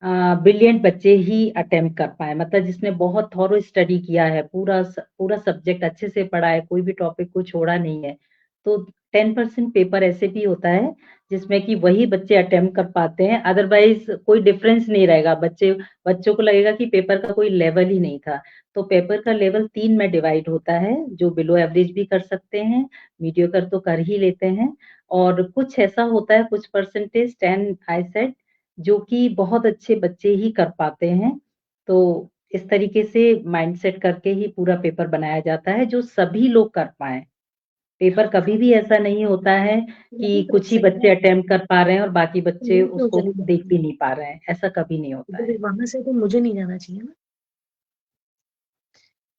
ब्रिलियंट बच्चे ही अटेम्प्ट कर पाएँ, मतलब जिसने बहुत थॉरो स्टडी किया है, पूरा सब्जेक्ट अच्छे से पढ़ा है, कोई भी टॉपिक को छोड़ा नहीं है। तो 10% पेपर ऐसे भी होता है, जिसमें कि वही बच्चे अटेम्प्ट कर पाते हैं, अदरवाइज़ कोई डिफरेंस नहीं रहेगा, बच्चों को लगेगा कि पेपर का कोई लेवल ही नहीं था। तो पेपर का लेवल 3 में डिवाइड होता है, जो बिलो एवरेज भी कर सकते हैं, मीडियोकर तो कर ही लेते हैं और कुछ ऐसा होता है, कुछ परसेंटेज 10 आई सेड जो कि बहुत अच्छे बच्चे ही कर पाते हैं। तो इस तरीके से माइंडसेट करके ही पूरा पेपर बनाया जाता है, जो सभी लोग कर पाएँ। पेपर कभी भी ऐसा नहीं होता है कि यही तो कुछ ही सही बच्चे है, अटेम्प्ट कर पा रहे हैं और बाकी बच्चे मैं क्यों उसको चली देख जाऊँगी? भी नहीं पा रहे हैं, ऐसा कभी नहीं होता तो है। फिर वहाँ से तो मुझे नहीं जाना चाहिए ना?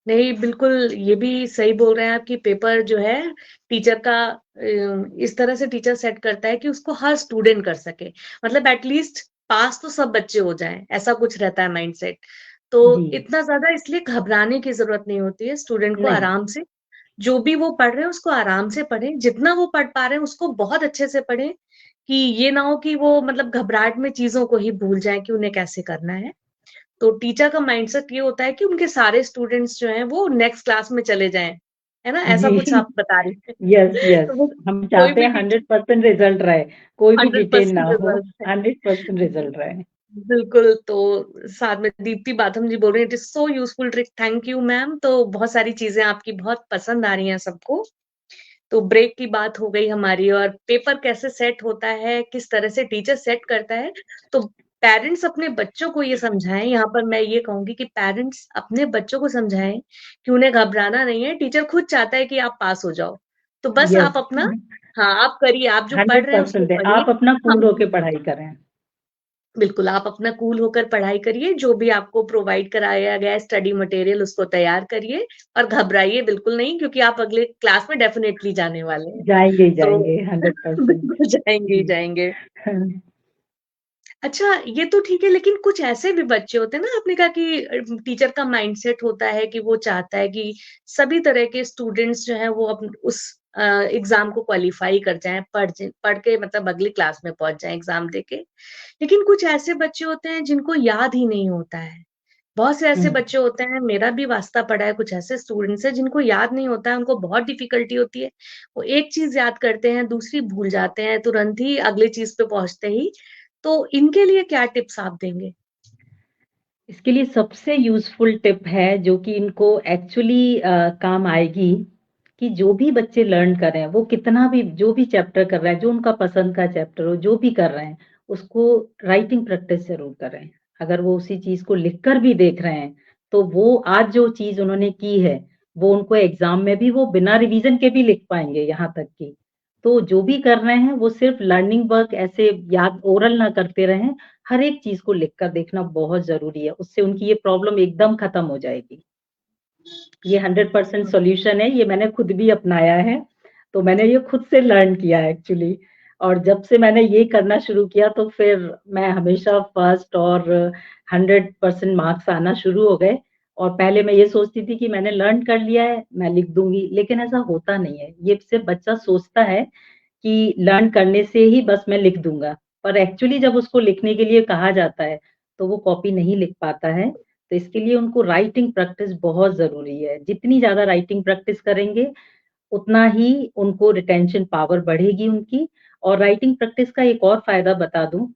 नहीं, बिल्कुल ये भी सही बोल रहे हैं आप कि पेपर जो है टीचर का इस तरह से टीचर सेट करता है कि उसको हर स्टूडेंट कर सके। मतलब एट लीस्ट पास तो सब बच्चे हो जाएँ, ऐसा कुछ रहता है माइंडसेट। तो जी, इतना ज़्यादा इसलिए घबराने की ज़रूरत नहीं होती है, स्टूडेंट को नहीं, आराम से जो भी वो पढ़ रहे हैं उसको आराम से पढ़ें, जितना वो पढ़ पा रहे हैं उसको बहुत अच्छे से पढ़ें, कि ये ना हो कि वो मतलब घबराहट में चीज़ों को ही भूल जाएँ कि उन्हें कैसे करना है। तो टीचर का माइंडसेट ये होता है कि उनके सारे स्टूडेंट्स जो हैं वो नेक्स्ट क्लास में चले जाएँ, है ना? ऐसा जी, कुछ आप बता रही हैं। Yes, yes. तो वो हम कोई चाहते भी हैं टीचर 100% रिज़ल्ट रहे, कोई भी डिटेल ना 100% हो, रिजल्ट है। 100% रिज़ल्ट रहे। बिल्कुल, तो साथ में दीप्ति बाथम जी बोल रही हैं, "it is so useful trick, thank you ma'am." तो बहुत सारी चीज़ें आपकी बहुत पसंद आ रही हैं सबको। तो ब्रेक की बात हो गई हमारी और पेपर कैसे सेट होता है, किस तरह से टीचर सेट करता है। तो पेरेंट्स अपने बच्चों को ये समझाएँ, यहाँ पर मैं ये कहूँगी कि पेरेंट्स अपने बच्चों को समझाएँ कि उन्हें घबराना नहीं है, टीचर खुद चाहता है कि आप पास हो जाओ। तो बस यस, आप अपना हाँ, आप करिए, आप जो पढ़ रहे हैं उसको 100% है, पढ़िए। आप अपना कूल हम होके पढ़ाई करें। बिल्कुल, आप अपना कूल होकर पढ़ाई करिए, जो भी आपको प्रोवाइड कराया गया है स्टडी मटेरियल उसको तैयार करिए और घबराइए बिल्कुल नहीं क्योंकि आप अगले क्लास में डेफ़िनेटली जाने वाले हैं। जाएँगे ही तो जाएँगे 100%। बिल्कुल जाएँगे ही जी। जाएँगे। हाँ, अच्छा, ये तो ठीक है लेकिन कुछ ऐसे भी बच्चे होते हैं ना आपने कहा कि टीचर का माइंडसेट होता है कि वो चाहता है कि सभी तरह के स्टूडेंट्स जो हैं वो उस एग्ज़ाम को क्वालीफाई कर जाएँ, पढ़ के मतलब अगली क्लास में पहुँच जाएँ एग्ज़ाम देके। लेकिन कुछ ऐसे बच्चे होते हैं जिनको याद ही नहीं होता है। बहुत से ऐसे हुँ। बच्चे होते हैं, मेरा भी वास्ता पड़ा है, कुछ ऐसे स्टूडेंट्स हैं जिनको याद नहीं होता है, उनको बहुत डिफ़िकल्टी होती है। वो एक चीज़ याद करते हैं, दूसरी भूल जाते हैं तुरंत ही अगली चीज़ पे पहुँचते ही। तो इनके लिए क्या टिप्स आप देंगे? इसके लिए सबसे यूज़फुल टिप है जो कि इनको एक्चुअली काम आएगी, कि जो भी बच्चे लर्न कर रहे हैं, वो कितना भी जो भी चैप्टर कर रहे हैं, जो उनका पसंद का चैप्टर हो, जो भी कर रहे हैं, उसको राइटिंग प्रैक्टिस ज़रूर करें। अगर वो उसी चीज़ को लिख कर भी देख रहे हैं, तो वो आज जो चीज़ उन्होंने की है, वो उनको एग्ज़ाम में भी वो बिना रिवीज़न के भी लिख पाएँगे यहाँ तक कि। तो जो भी कर रहे हैं, वो सिर्फ़ लर्निंग वर्क ऐसे याद ओरल ना करते रहें, हर एक चीज़ को लिख कर देखना बहुत ज़रूरी है, उससे उनकी ये प्रॉब्लम एकदम खत्म हो जाएगी। ये 100% सॉल्यूशन है, ये मैंने खुद भी अपनाया है, तो मैंने ये खुद से लर्न किया है एक्चुअली और जब से मैंने ये करना शुरू किया तो फिर मैं हमेशा फर्स्ट और 100% मार्क्स आना शुरू हो गए और पहले मैं ये सोचती थी कि मैंने लर्न कर लिया है, मैं लिख दूँगी, लेकिन ऐसा होता नहीं है। ये सिर्फ़ बच्चा सोचता है कि लर्न करने से ही बस मैं लिख दूँगा, पर एक्चुअली जब उसको लिखने के लिए कहा जाता है, तो वो कॉपी नहीं लिख पाता है। तो इसके लिए उनको राइटिंग प्रैक्टिस बहुत ज़रूरी है। जितनी ज़्यादा राइटिंग प्रैक्टिस करेंगे, उतना ही उनको रिटेंशन पावर बढ़ेगी उनकी और राइटिंग प्रैक्टिस का एक और फ़ायदा बता दूँ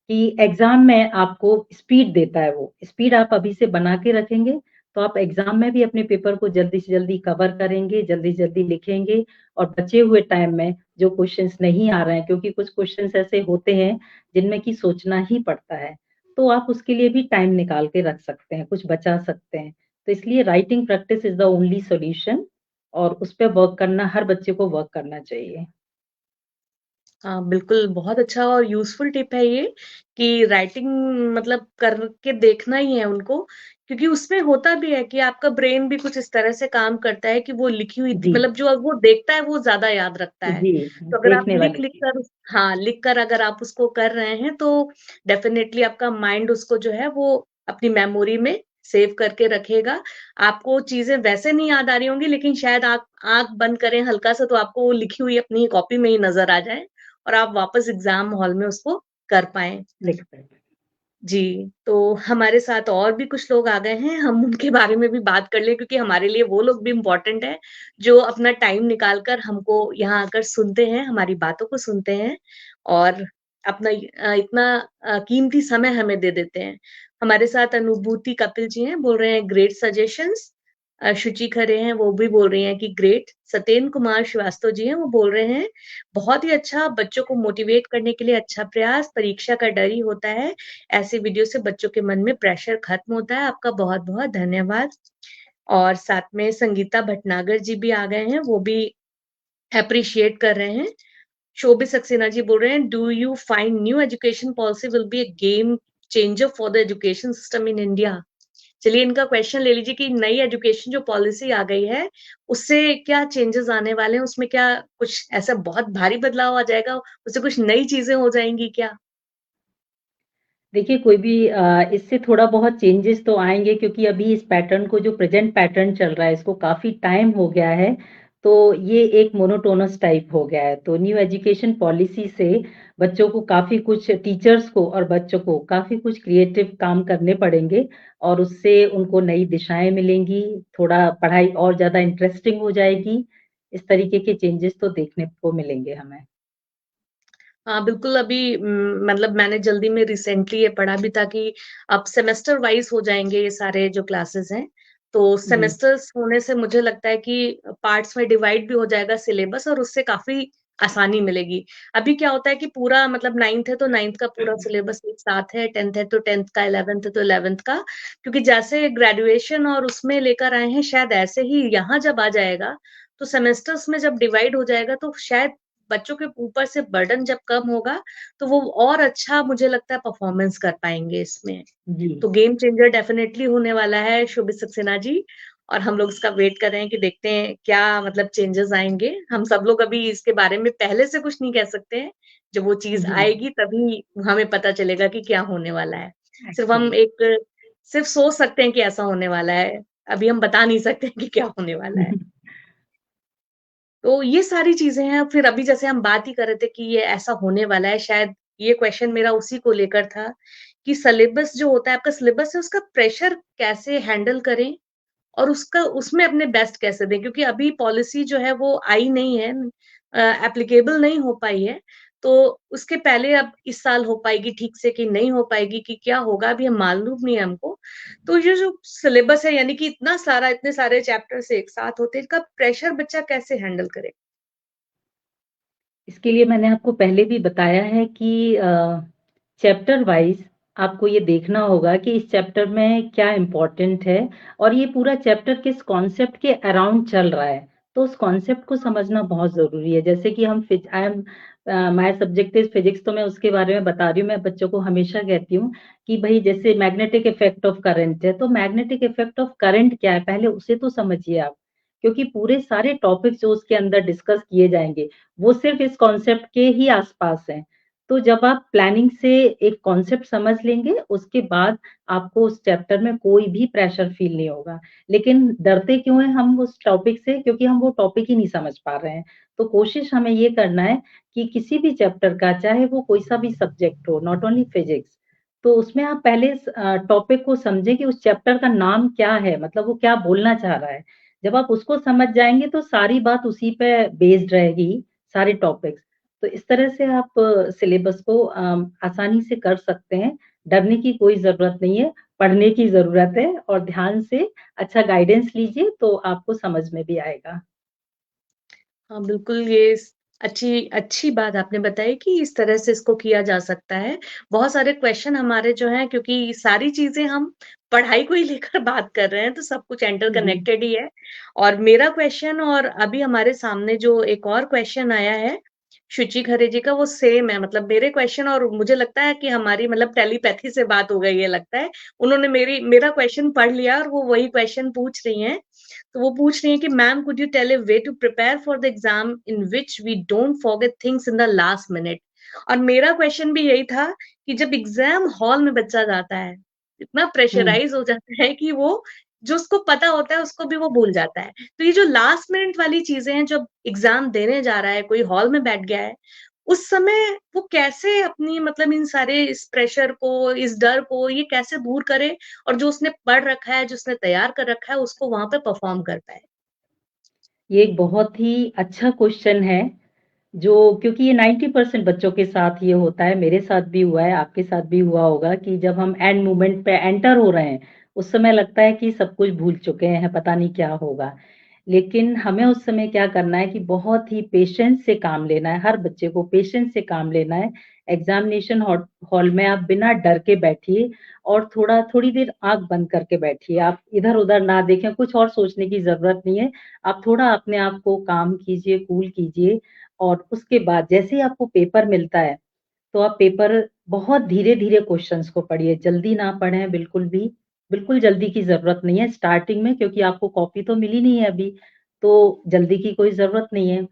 कि एग्ज़ाम में आपको स्पीड देता है वो। स्पीड आप अभी से बना के रखेंगे, तो आप एग्ज़ाम में भी अपने पेपर को जल्दी से जल्दी कवर करेंगे, जल्दी से जल्दी लिखेंगे और बचे हुए टाइम में जो क्वेश्चन्स नहीं आ रहे हैं क्योंकि कुछ क्वेश्चन्स ऐसे होते हैं, जिनमें कि सोचना ही पड़ता है। तो आप उसके लिए भी टाइम निकाल के रख सकते हैं, कुछ बचा सकते हैं। तो इसलिए writing practice is the only solution और उस पे वर्क करना हर बच्चे को वर्क करना चाहिए। हाँ, बिल्कुल, बहुत अच्छा और यूज़फुल टिप है ये कि राइटिंग मतलब करके देखना ही है उनको, क्योंकि उसमें होता भी है कि आपका ब्रेन भी कुछ इस तरह से काम करता है कि वो लिखी हुई जी, मतलब जो वो देखता है, वो ज़्यादा याद रखता है। जी, तो अगर आप देखने वाली लिख-लिख चीज़। कर हाँ, लिख कर अगर आप उसको कर रहे हैं, तो डेफ़िनेटली आपका माइंड उसको जो है, वो अपनी मेमोरी में सेव करके रखेगा। आपको चीज़ें वैसे नहीं याद आ रही होंगी, लेकिन शायद आप आँख बंद करें हल्का-सा, तो आपको वो लिखी हुई अपनी कॉपी में ही नज़र आ जाए। और आप वापस एग्ज़ाम हॉल में उसको कर पाएँ। लिख सकते हैं। जी, तो हमारे साथ और भी कुछ लोग आ गए हैं, हम उनके बारे में भी बात कर लें क्योंकि हमारे लिए वो लोग भी इम्पोर्टेंट हैं, जो अपना टाइम निकाल कर हमको यहाँ आकर सुनते हैं, हमारी बातों को सुनते हैं और अपना इतना कीमती समय हमें दे देते हैं। हमारे साथ अनुभूति कपिल जी हैं, बोल रहे हैं ग्रेट सजेशंस। शुचि खरे हैं, वो भी बोल रही हैं कि ग्रेट। सत्येंद्र कुमार श्रीवास्तव जी हैं, वो बोल रहे हैं, बहुत ही अच्छा, बच्चों को मोटिवेट करने के लिए अच्छा प्रयास, परीक्षा का डर ही होता है। ऐसे वीडियो से बच्चों के मन में प्रेशर खत्म होता है। आपका बहुत-बहुत धन्यवाद। और साथ में संगीता भटनागर जी भी आ गए हैं, वो भी एप्रिशिएट कर रहे हैं। शोभित सक्सेना जी बोल रहे हैं, do you find new education policy will be a game changer for the education system in India? चलिए इनका क्वेश्चन ले लीजिए कि नई एजुकेशन जो पॉलिसी आ गई है, उससे क्या चेंजेस आने वाले हैं? उसमें क्या कुछ ऐसा बहुत भारी बदलाव आ जाएगा? उससे कुछ नई चीज़ें हो जाएँगी क्या? देखिए कोई भी इससे थोड़ा बहुत चेंजेस तो आएँगे क्योंकि अभी इस पैटर्न को जो प्रेज़ेंट पैटर्न चल रहा है इसको काफ़ी टाइम हो गया है, तो ये एक मोनोटोनस टाइप हो गया है। तो न्यू एजुकेशन पॉलिसी से बच्चों को काफ़ी कुछ टीचर्स को और बच्चों को काफ़ी कुछ क्रिएटिव काम करने पड़ेंगे और उससे उनको नई दिशाएँ मिलेंगी, थोड़ा पढ़ाई और ज़्यादा इंटरेस्टिंग हो जाएगी। इस तरीके के चेंजेस तो देखने को मिलेंगे हमें। हाँ, बिल्कुल अभी मतलब मैंने जल्दी में रिसेंटली ये पढ़ा भी था कि अब सेमेस्टर वाइज़ हो जाएँगे ये सारे जो क्लासेस हैं। तो जी, सेमेस्टर्स होने से मुझे लगता है कि पार्ट्स में डिवाइड भी हो जाएगा सिलेबस और उससे काफ़ी आसानी मिलेगी। अभी क्या होता है कि पूरा मतलब 9th है तो 9th का पूरा सिलेबस एक साथ है, 10th है तो 10th का, 11th है तो 11th का। क्योंकि जैसे ग्रेजुएशन और उसमें लेकर आए हैं शायद ऐसे ही यहाँ जब आ जाएगा, तो सेमेस्टर्स में जब डिवाइड हो जाएगा तो शायद बच्चों के ऊपर से बर्डन जब कम होगा, तो वो और अच्छा मुझे लगता है परफॉर्मेंस कर पाएँगे इसमें। जी। तो गेम चेंजर डेफिनिटली होने वाला है शोभित सक्सेना जी, और हम लोग इसका वेट कर रहे हैं कि देखते हैं क्या मतलब चेंजेस आएँगे। हम सब लोग अभी इसके बारे में पहले से कुछ नहीं कह सकते हैं। जब वो चीज़ जी, आएगी तभी हमें पता चलेगा कि क्या होने वाला है। सिर्फ़ हम एक्चुअली। सिर्फ़ सोच सकते हैं कि ऐसा होने वाला है। अभी हम बता नहीं सकते हैं कि क्या होने वाला है। तो ये सारी चीज़ें हैं, फिर अभी जैसे हम बात ही कर रहे थे कि ये ऐसा होने वाला है, शायद ये क्वेश्चन मेरा उसी को लेकर था कि सिलेबस जो होता है, आपका सिलेबस है, उसका प्रेशर कैसे हैंडल करें और उसका उसमें अपने बेस्ट कैसे दें? क्योंकि अभी पॉलिसी जो है वो आई नहीं है, एप्लीकेबल नहीं हो पाई है। तो उसके पहले अब इस साल हो पाएगी ठीक से कि नहीं हो पाएगी कि क्या होगा अभी हम मालूम नहीं है हमको। तो ये जो सिलेबस है यानी कि इतने सारे चैप्टर्स एक साथ होते हैं, इनका प्रेशर बच्चा कैसे हैंडल करे? इसके लिए मैंने आपको पहले भी बताया है कि चैप्टर वाइज़ आपको ये देखना होगा कि इस चैप्टर में क्या इम्पोर्टेंट है और ये पूरा चैप्टर किस कॉन्सेप्ट के अराउंड चल रहा है। तो उस कॉन्सेप्ट को समझना बहुत ज़रूरी है। जैसे कि हम माय सब्जेक्ट इज़ फिज़िक्स, तो मैं उसके बारे में बता रही हूँ। मैं बच्चों को हमेशा कहती हूँ कि भई जैसे मैग्नेटिक इफ़ेक्ट ऑफ करंट है, तो मैग्नेटिक इफ़ेक्ट ऑफ करंट क्या है, पहले उसे तो समझिए आप। क्योंकि पूरे सारे टॉपिक्स जो उसके अंदर डिस्कस किए जाएँगे, वो सिर्फ़ इस कॉन्सेप्ट के ही आस-पास हैं। तो जब आप प्लानिंग से एक कॉन्सेप्ट समझ लेंगे, उसके बाद आपको उस चैप्टर में कोई भी प्रेशर फ़ील नहीं होगा। लेकिन डरते क्यों हैं हम उस टॉपिक से? क्योंकि हम वो टॉपिक ही नहीं समझ पा रहे हैं। तो कोशिश हमें ये करना है कि किसी भी चैप्टर का, चाहे वो कोई-सा भी सब्जेक्ट हो, नॉट ओनली फिज़िक्स, तो उसमें आप पहले टॉपिक को समझें कि उस चैप्टर का नाम क्या है? मतलब वो क्या बोलना चाह रहा है? जब आप उसको समझ जाएँगे, तो सारी बात उसी पे बेस्ड रहेगी, सारे टॉपिक्स। तो इस तरह से आप सिलेबस को आसानी से कर सकते हैं। डरने की कोई ज़रूरत नहीं है, पढ़ने की ज़रूरत है और ध्यान से अच्छा गाइडेंस लीजिए तो आपको समझ में भी आएगा। हाँ, बिल्कुल ये अच्छी अच्छी बात आपने बताई कि इस तरह से इसको किया जा सकता है। बहुत सारे क्वेश्चन हमारे जो हैं क्योंकि सारी चीज़ें हम पढ़ाई को ही लेकर बात कर रहे हैं, तो सब कुछ जी, इंटरकनेक्टेड ही है। और मेरा क्वेश्चन और अभी हमारे सामने जो एक और क्वेश्चन आया है, शुचि खरे जी का वो सेम है। मतलब मेरे क्वेश्चन और मुझे लगता है कि हमारी मतलब टेलीपैथी से बात हो गई है लगता है। उन्होंने मेरा क्वेश्चन पढ़ लिया और वो वही क्वेश्चन पूछ रही हैं। तो वो पूछ रही हैं कि ma'am could you tell a way to prepare for the exam in which we don't forget things in the last minute. और मेरा क्वेश्चन भी यही था कि जब एग्जाम हॉल में बच्चा जाता है, इतना हुँ। प्रेशराइज हो जाता है कि वो जो उसको पता होता है उसको भी वो भूल जाता है। तो ये जो लास्ट मिनट वाली चीज़ें हैं, जब एग्जाम देने जा रहा है, कोई हॉल में बैठ गया है, उस समय वो कैसे अपनी मतलब इन सारे इस प्रेशर को, इस डर को ये कैसे दूर करे और जो उसने पढ़ रखा है, जो उसने तैयार कर रखा है, उसको वहाँ पे परफ़ॉर्म कर पाए। ये एक बहुत ही अच्छा क्वेश्चन है, जो क्योंकि ये 90% बच्चों के साथ ये होता है, मेरे साथ भी हुआ है, आपके साथ भी हुआ होगा कि जब हम एंड मोमेंट पे एंटर हो रहे हैं, उस समय लगता है कि सब कुछ भूल चुके हैं, पता नहीं क्या होगा। लेकिन हमें उस समय क्या करना है कि बहुत ही पेशेंस से काम लेना है, हर बच्चे को पेशेंस से काम लेना है। एग्ज़ामिनेशन हॉल में आप बिना डर के बैठिए और थोड़ी देर आँख बंद करके बैठिए। आप इधर-उधर ना देखें, कुछ और सोचने की ज़रूरत नहीं है। आप थोड़ा अपने आप को काम कीजिए, कूल कीजिए और उसके बाद जैसे ही आपको पेपर मिलता है, तो आप पेपर बहुत धीरे-धीरे क्वेश्चन्स को पढ़िए, जल्दी ना पढ़ें बिल्कुल भी। बिल्कुल जल्दी की ज़रूरत नहीं है स्टार्टिंग में, क्योंकि आपको कॉपी तो मिली नहीं है अभी, तो जल्दी की कोई ज़रूरत नहीं है।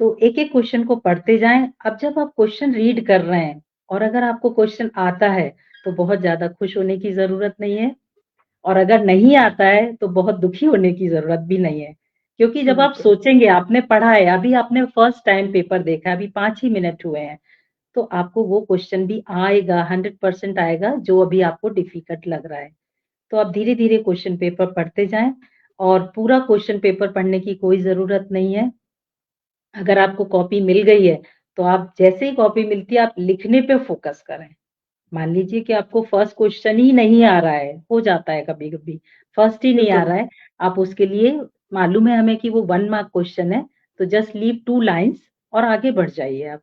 तो एक-एक क्वेश्चन को पढ़ते जाएँ। अब जब आप क्वेश्चन रीड कर रहे हैं और अगर आपको क्वेश्चन आता है, तो बहुत ज़्यादा खुश होने की ज़रूरत नहीं है। और अगर नहीं आता है, तो बहुत दुखी होने की ज़रूरत भी नहीं है। क्योंकि जब आप बिल्कुल। सोचेंगे, आपने पढ़ा है, अभी आपने फर्स्ट टाइम पेपर देखा है, अभी 5 ही मिनट हुए हैं, तो आपको वो क्वेश्चन भी आएगा, 100% आएगा, जो अभी आपको डिफ़िकल्ट लग रहा है। तो आप धीरे-धीरे क्वेश्चन पेपर पढ़ते जाएँ और पूरा क्वेश्चन पेपर पढ़ने की कोई ज़रूरत नहीं है। अगर आपको कॉपी मिल गई है, तो आप जैसे ही कॉपी मिलती है, आप लिखने पे फ़ोकस करें। मान लीजिए कि आपको फर्स्ट क्वेश्चन ही नहीं आ रहा है, हो जाता है कभी-कभी, फर्स्ट ही नहीं आ बिल्कुल। रहा है, आप उसके लिए मालूम है हमें कि वो 1 मार्क क्वेश्चन है, तो जस्ट लीव 2 लाइन्स और आगे बढ़ जाइए आप।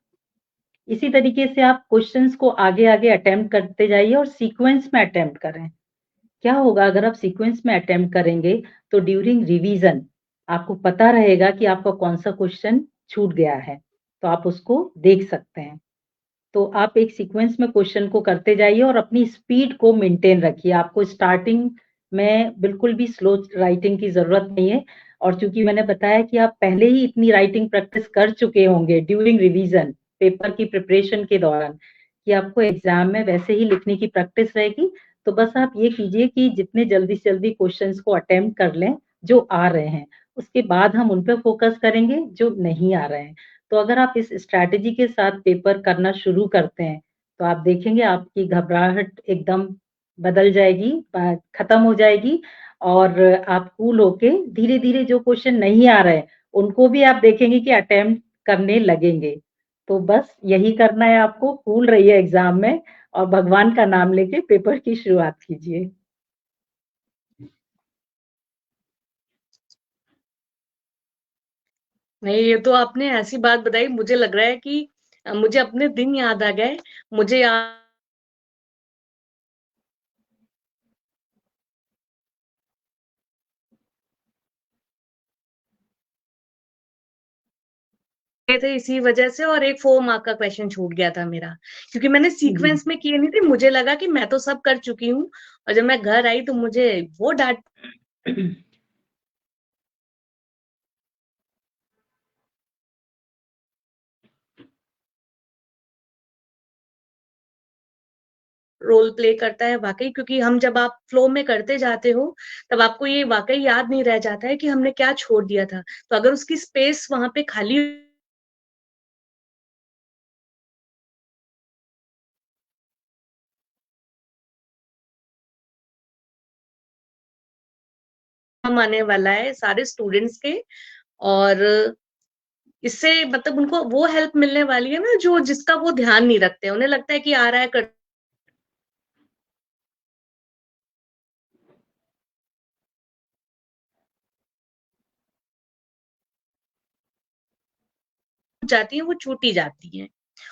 इसी तरीके से आप क्वेश्चन्स को आगे-आगे अटेम्प्ट करते जाइए और सीक्वेंस में अटेम्प्ट करें। क्या होगा अगर आप सीक्वेंस में अटेम्प्ट करेंगे, तो ड्यूरिंग रिवीजन आपको पता रहेगा कि आपका कौन-सा क्वेश्चन छूट गया है। तो आप उसको देख सकते हैं। तो आप एक सीक्वेंस में क्वेश्चन को करते जाइए और अपनी स्पीड को मेंटेन रखिए। आपको स्टार्टिंग में बिल्कुल भी स्लो राइटिंग की ज़रूरत नहीं है और चूँकि मैंने बताया कि आप पहले ही इतनी राइटिंग प्रैक्टिस कर चुके होंगे ड्यूरिंग रिवीजन, पेपर की प्रिपरेशन के दौरान, कि आपको एग्ज़ाम में वैसे ही लिखने की प्रैक्टिस रहेगी। तो बस आप ये कीजिए कि जितने जल्दी से जल्दी क्वेश्चन्स को अटेम्प्ट कर लें, जो आ रहे हैं। उसके बाद हम उन पे फ़ोकस करेंगे, जो नहीं आ रहे हैं। तो अगर आप इस स्ट्रैटेजी के साथ पेपर करना शुरू करते हैं, तो आप देखेंगे आपकी घबराहट एकदम बदल जाएगी, खत्म हो जाएगी और आप कूल होके धीरे-धीरे जो क्वेश्चन नहीं आ रहे हैं, उनको भी आप देखेंगे कि अटेम्प्ट करने लगेंगे। तो बस यही करना है आपको, कूल रहिए एग्ज़ाम में और भगवान का नाम लेके पेपर की शुरुआत कीजिए। नहीं, ये तो आपने ऐसी बात बताई, मुझे लग रहा है कि मुझे अपने दिन याद आ गए। मुझे याद थे इसी वजह से, और एक 4 मार्क का क्वेश्चन छूट गया था मेरा, क्योंकि मैंने जी। सीक्वेंस में किए नहीं थे। मुझे लगा कि मैं तो सब कर चुकी हूँ, और जब मैं घर आई तो मुझे वो डाँट रोल प्ले करता है वाक़ई, क्योंकि हम जब आप फ्लो में करते जाते हो, तब आपको ये वाक़ई याद नहीं रह जाता है कि हमने क्या छोड़ दिया था। तो अगर उसकी स्पेस वहाँ पे खाली हम आने वाला है सारे स्टूडेंट्स के, और इससे मतलब उनको वो हेल्प मिलने वाली है ना, जो जिसका वो ध्यान नहीं रखते। उन्हें लगता है कि आ रहा है, कर जाती हैं, वो छूट ही जाती हैं।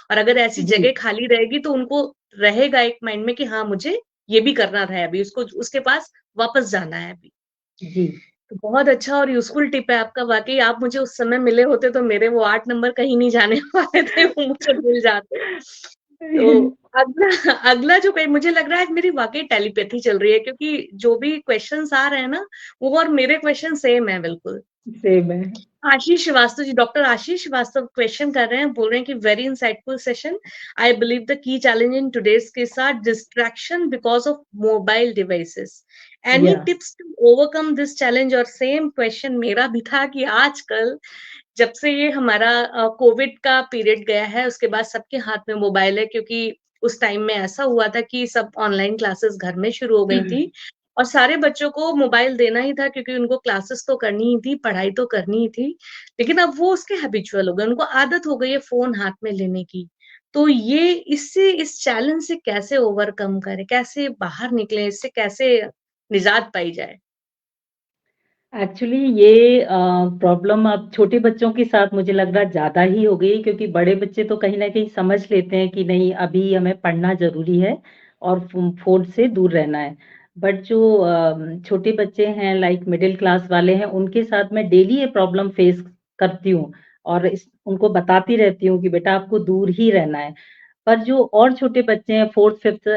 और अगर ऐसी जी, जगह खाली रहेगी तो उनको रहेगा एक माइंड में कि हाँ, मुझे ये भी करना था अभी, उसको उसके पास वापस जाना है अभी। जी। तो बहुत अच्छा और यूज़फुल टिप है आपका, वाक़ई आप मुझे उस समय मिले होते तो मेरे वो 8 नंबर कहीं नहीं जाने वाले थे, वो मुझे मिल जाते। तो अगला अगला जो पे मुझे लग रहा है आज मेरी वाक़ई टेलीपैथी चल रही है, क्योंकि जो भी क्वेश्चन्स आ रहे हैं ना, वो और मेरे क्वेश्चन सेम है बिल्कुल। सेम है। आशीष श्रीवास्तव जी, डॉक्टर आशीष श्रीवास्तव क्वेश्चन कर रहे हैं, बोल रहे हैं कि very insightful session. I believe the key challenge in today's case are distraction because of mobile devices. Any या tips to overcome this challenge? और सेम क्वेश्चन मेरा भी था कि आजकल जब से ये हमारा कोविड का पीरियड गया है, उसके बाद सबके हाथ में मोबाइल है, क्योंकि उस टाइम में ऐसा हुआ था कि सब ऑनलाइन क्लासेस घर में शुरू हो गई थी, और सारे बच्चों को मोबाइल देना ही था, क्योंकि उनको क्लासेस तो करनी ही थी, पढ़ाई तो करनी ही थी। लेकिन अब वो उसके हैबिचुअल हो गए, उनको आदत हो गई है फ़ोन हाथ में लेने की। तो ये इससे इस चैलेंज से कैसे ओवरकम करें? कैसे बाहर निकलें? इससे कैसे निजात पाई जाए? एक्चुअली ये प्रॉब्लम अब छोटे बच्चों के साथ मुझे लग रहा है ज़्यादा ही हो गई है क्योंकि बड़े बच्चे तो कहीं न कहीं समझ लेते हैं कि नहीं अभी हमें पढ़ना ज़रूरी है और फ़ोन से दूर रहना है। बट जो छोटे बच्चे हैं लाइक मिडल क्लास वाले हैं, उनके साथ मैं डेली ये प्रॉब्लम फेस करती हूँ और उनको बताती रहती हूँ कि बेटा आपको दूर ही रहना है। पर जो और छोटे बच्चे हैं 4th, 5th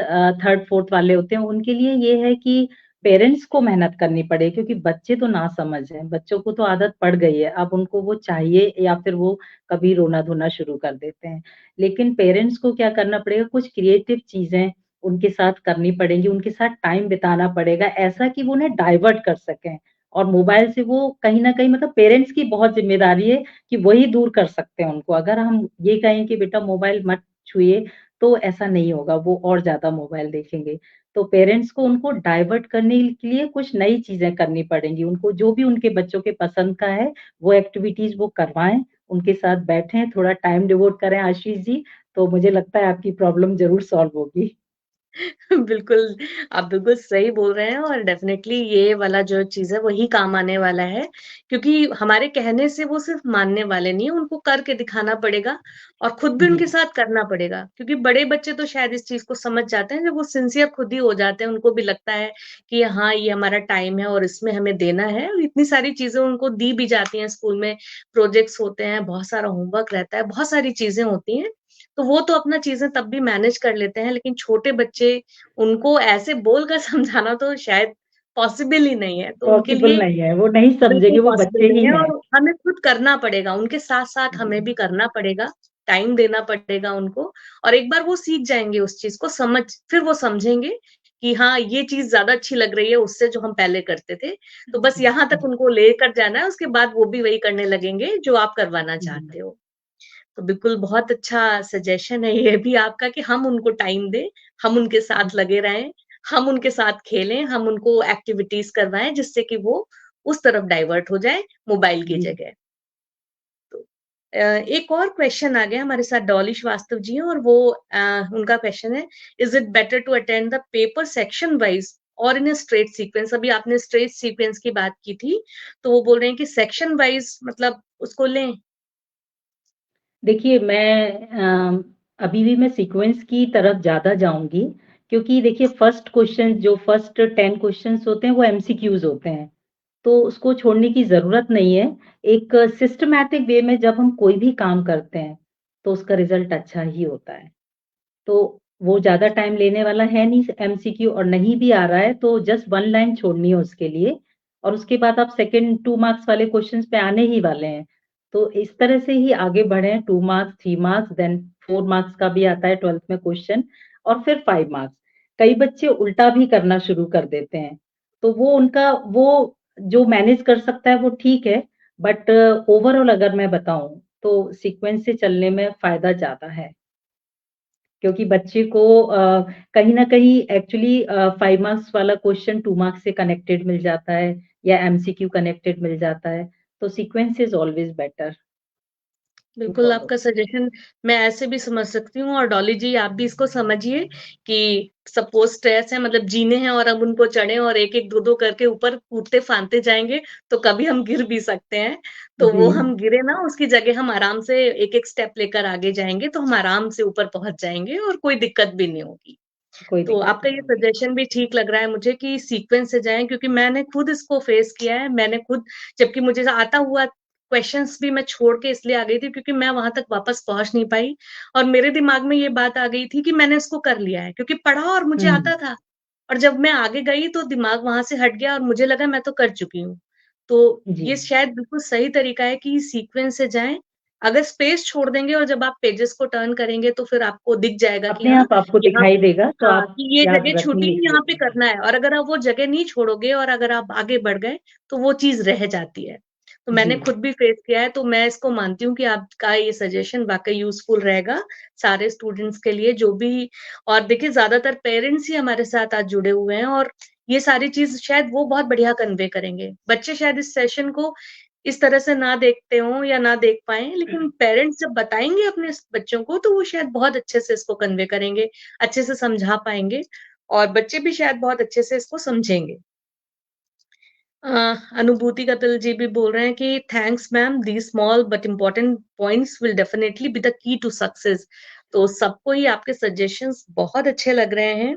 3rd, 4th वाले होते हैं, उनके लिए ये है कि पेरेंट्स को मेहनत करनी पड़े क्योंकि बच्चे तो नासमझ हैं, बच्चों को तो आदत पड़ गई है, अब उनको वो चाहिए या फिर वो कभी रोना-धोना शुरू कर देते हैं। लेकिन पेरेंट्स को क्या करना पड़ेगा, कुछ क्रिएटिव चीज़ें उनके साथ करनी पड़ेंगी, उनके साथ टाइम बिताना पड़ेगा, ऐसा कि वो उन्हें डाइवर्ट कर सकें और मोबाइल से वो कहीं न कहीं मतलब पेरेंट्स की बहुत ज़िम्मेदारी है कि वही दूर कर सकते हैं उनको। अगर हम ये कहें कि बेटा मोबाइल मत छुइए, तो ऐसा नहीं होगा, वो और ज़्यादा मोबाइल देखेंगे। तो पेरेंट्स को उनको डाइवर्ट करने के लिए कुछ नई चीज़ें करनी पड़ेंगी। उनको जो भी उनके बच्चों के पसंद का है, वो एक्टिविटीज़ वो करवाएँ, उनके साथ बैठें, थोड़ा टाइम डिवोट करें आशीष जी, तो मुझे लगता है आपकी प्रॉब्लम ज़रूर सॉल्व होगी। बिल्कुल, आप बिल्कुल सही बोल रहे हैं और डेफ़िनेटली ये वाला जो चीज़ है वही काम आने वाला है, क्योंकि हमारे कहने से वो सिर्फ़ मानने वाले नहीं हैं, उनको करके दिखाना पड़ेगा और खुद भी जी, उनके साथ करना पड़ेगा। क्योंकि बड़े बच्चे तो शायद इस चीज़ को समझ जाते हैं, जब वो सिंसियर खुद ही हो जाते हैं, उनको भी लगता है कि हाँ, ये हमारा टाइम है और इसमें हमें देना है और इतनी सारी चीज़ें उनको दी भी जाती हैं स्कूल में, प्रोजेक्ट्स होते हैं, बहुत सारा होमवर्क रहता है, बहुत सारी चीज़ें होती हैं। तो वो तो अपना चीज़ें तब भी मैनेज कर लेते हैं, लेकिन छोटे बच्चे उनको ऐसे बोलकर समझाना तो शायद पॉसिबल ही नहीं है। तो उनके पॉसिबल लिए नहीं है, वो नहीं बिल्कुल समझेंगे, वो पॉसिबल बच्चे नहीं ही है हैं। और हमें खुद करना पड़ेगा, उनके साथ-साथ हमें भी जी, करना पड़ेगा, टाइम देना पड़ेगा उनको और एक बार वो सीख जाएँगे उस चीज़ को फिर वो समझेंगे कि हाँ, ये चीज़ ज़्यादा अच्छी लग रही है उससे जो हम पहले करते थे। तो बस यहाँ तक जी, उनको लेकर जाना है, उसके बाद वो भी वही करने लगेंगे जो आप करवाना जी, चाहते हो। तो बिल्कुल बहुत अच्छा सजेशन है ये भी आपका कि हम उनको टाइम दें, हम उनके साथ लगे रहें, हम उनके साथ खेलें, हम उनको एक्टिविटीज़ करवाएँ जिससे कि वो उस तरफ डाइवर्ट हो जाएँ मोबाइल की जी। जगह। तो एक और क्वेश्चन आ गया हमारे साथ डॉली श्रीवास्तव जी हैं और वो उनका क्वेश्चन है, is it better to attend the paper section wise और इन अ स्ट्रेट सीक्वेंस? अभी आपने स्ट्रेट सीक्वेंस की बात की थी, तो वो बोल रहे हैं कि सेक्शन वाइज़ मतलब उसको लें? देखिए मैं अभी भी मैं सीक्वेंस की तरफ ज़्यादा जाऊँगी क्योंकि देखिए फर्स्ट क्वेश्चन जो फर्स्ट 10 क्वेश्चन्स होते हैं वो एमसीक्यूज़ होते हैं। तो उसको छोड़ने की ज़रूरत नहीं है। एक सिस्टमैटिक वे में जब हम कोई भी काम करते हैं, तो उसका रिज़ल्ट अच्छा ही होता है। तो वो ज़्यादा टाइम लेने वाला है नहीं एमसीक्यू और नहीं भी आ रहा है तो जस्ट 1 लाइन छोड़नी है उसके लिए और उसके बाद आप सेकंड 2 मार्क्स वाले क्वेश्चन्स पे आने ही वाले हैं। तो इस तरह से ही आगे बढ़ें 2 मार्क्स, 3 मार्क्स देन 4 मार्क्स का भी आता है 12th में क्वेश्चन और फिर 5 मार्क्स। कई बच्चे उल्टा भी करना शुरू कर देते हैं। तो वो उनका वो जो मैनेज कर सकता है वो ठीक है, बट ओवरऑल अगर मैं बताऊँ तो सीक्वेंस से चलने में फ़ायदा ज़्यादा है। क्योंकि बच्चे को कहीं न कहीं एक्चुअली 5 मार्क्स वाला क्वेश्चन 2 मार्क्स से कनेक्टेड मिल जाता है या एमसीक्यू कनेक्टेड मिल जाता है, तो sequence is always better to बिल्कुल, फॉलो। आपका सजेशन मैं ऐसे भी समझ सकती हूँ और डॉली जी आप भी इसको समझिए कि सपोज़ स्ट्रेस है मतलब जीने हैं और अब उनको चढ़े और 1-1 2-2 करके ऊपर कूदते-फांदते जाएँगे, तो कभी हम गिर भी सकते हैं। तो जी, वो हम गिरे ना उसकी जगह हम आराम से एक-एक स्टेप लेकर आगे जाएँगे, तो हम आराम से ऊपर पहुँच जाएँगे और कोई दिक्कत भी नहीं होगी। कोई तो दिक्कत आपका नहीं ये होगी। सजेशन भी ठीक लग रहा है मुझे कि सीक्वेंस से जाएँ क्योंकि मैंने खुद इसको फेस किया है। मैंने खुद जबकि मुझे आता हुआ क्वेश्चन्स भी मैं छोड़ के इसलिए आ गई थी क्योंकि मैं वहाँ तक वापस पहुँच नहीं पाई और मेरे दिमाग में ये बात आ गई थी कि मैंने इसको कर लिया है क्योंकि पढ़ा और मुझे हुँ, आता था। और जब मैं आगे गई तो दिमाग वहाँ से हट गया और मुझे लगा मैं तो कर चुकी हूँ। तो जी। ये शायद बिल्कुल सही तरीका है कि सीक्वेंस से जाएँ। अगर स्पेस छोड़ देंगे और जब आप पेजेज़ को टर्न करेंगे तो फिर आपको दिख जाएगा कि अपने हाँ, आप आपको यहाँ दिखाई देगा तो हाँ, आप कि ये याद जगह रखनी छूटी, लिखिए। यहाँ पे करना है और अगर आप वो जगह नहीं छोड़ोगे और अगर आप आगे बढ़ गए, तो वो चीज़ रह जाती है। तो जी, मैंने खुद भी फेस किया है, तो मैं इसको मानती हूँ कि आपका ये सजेशन वाक़ई यूज़फुल रहेगा, सारे स्टूडेंट्स के लिए जो भी और देखिए ज़्यादातर पेरेंट्स ही हमारे साथ आज जुड़े हुए हैं और ये सारी चीज़ शायद वो बहुत बढ़िया कन्वे करेंगे। बच्चे शायद इस सेशन को इस तरह से ना देखते हों या ना देख पाएँ, लेकिन पेरेंट्स जब बताएँगे अपने स बच्चों को, तो वो शायद बहुत अच्छे से इसको कन्वे करेंगे, अच्छे से समझा पाएँगे और बच्चे भी शायद बहुत अच्छे से इसको समझेंगे। अ, अनुभूति कतल जी भी बोल रहे हैं कि thanks ma'am these small but important points will definitely be the key to success. तो सबको ही आपके सजेशंस बहुत अच्छे लग रहे हैं।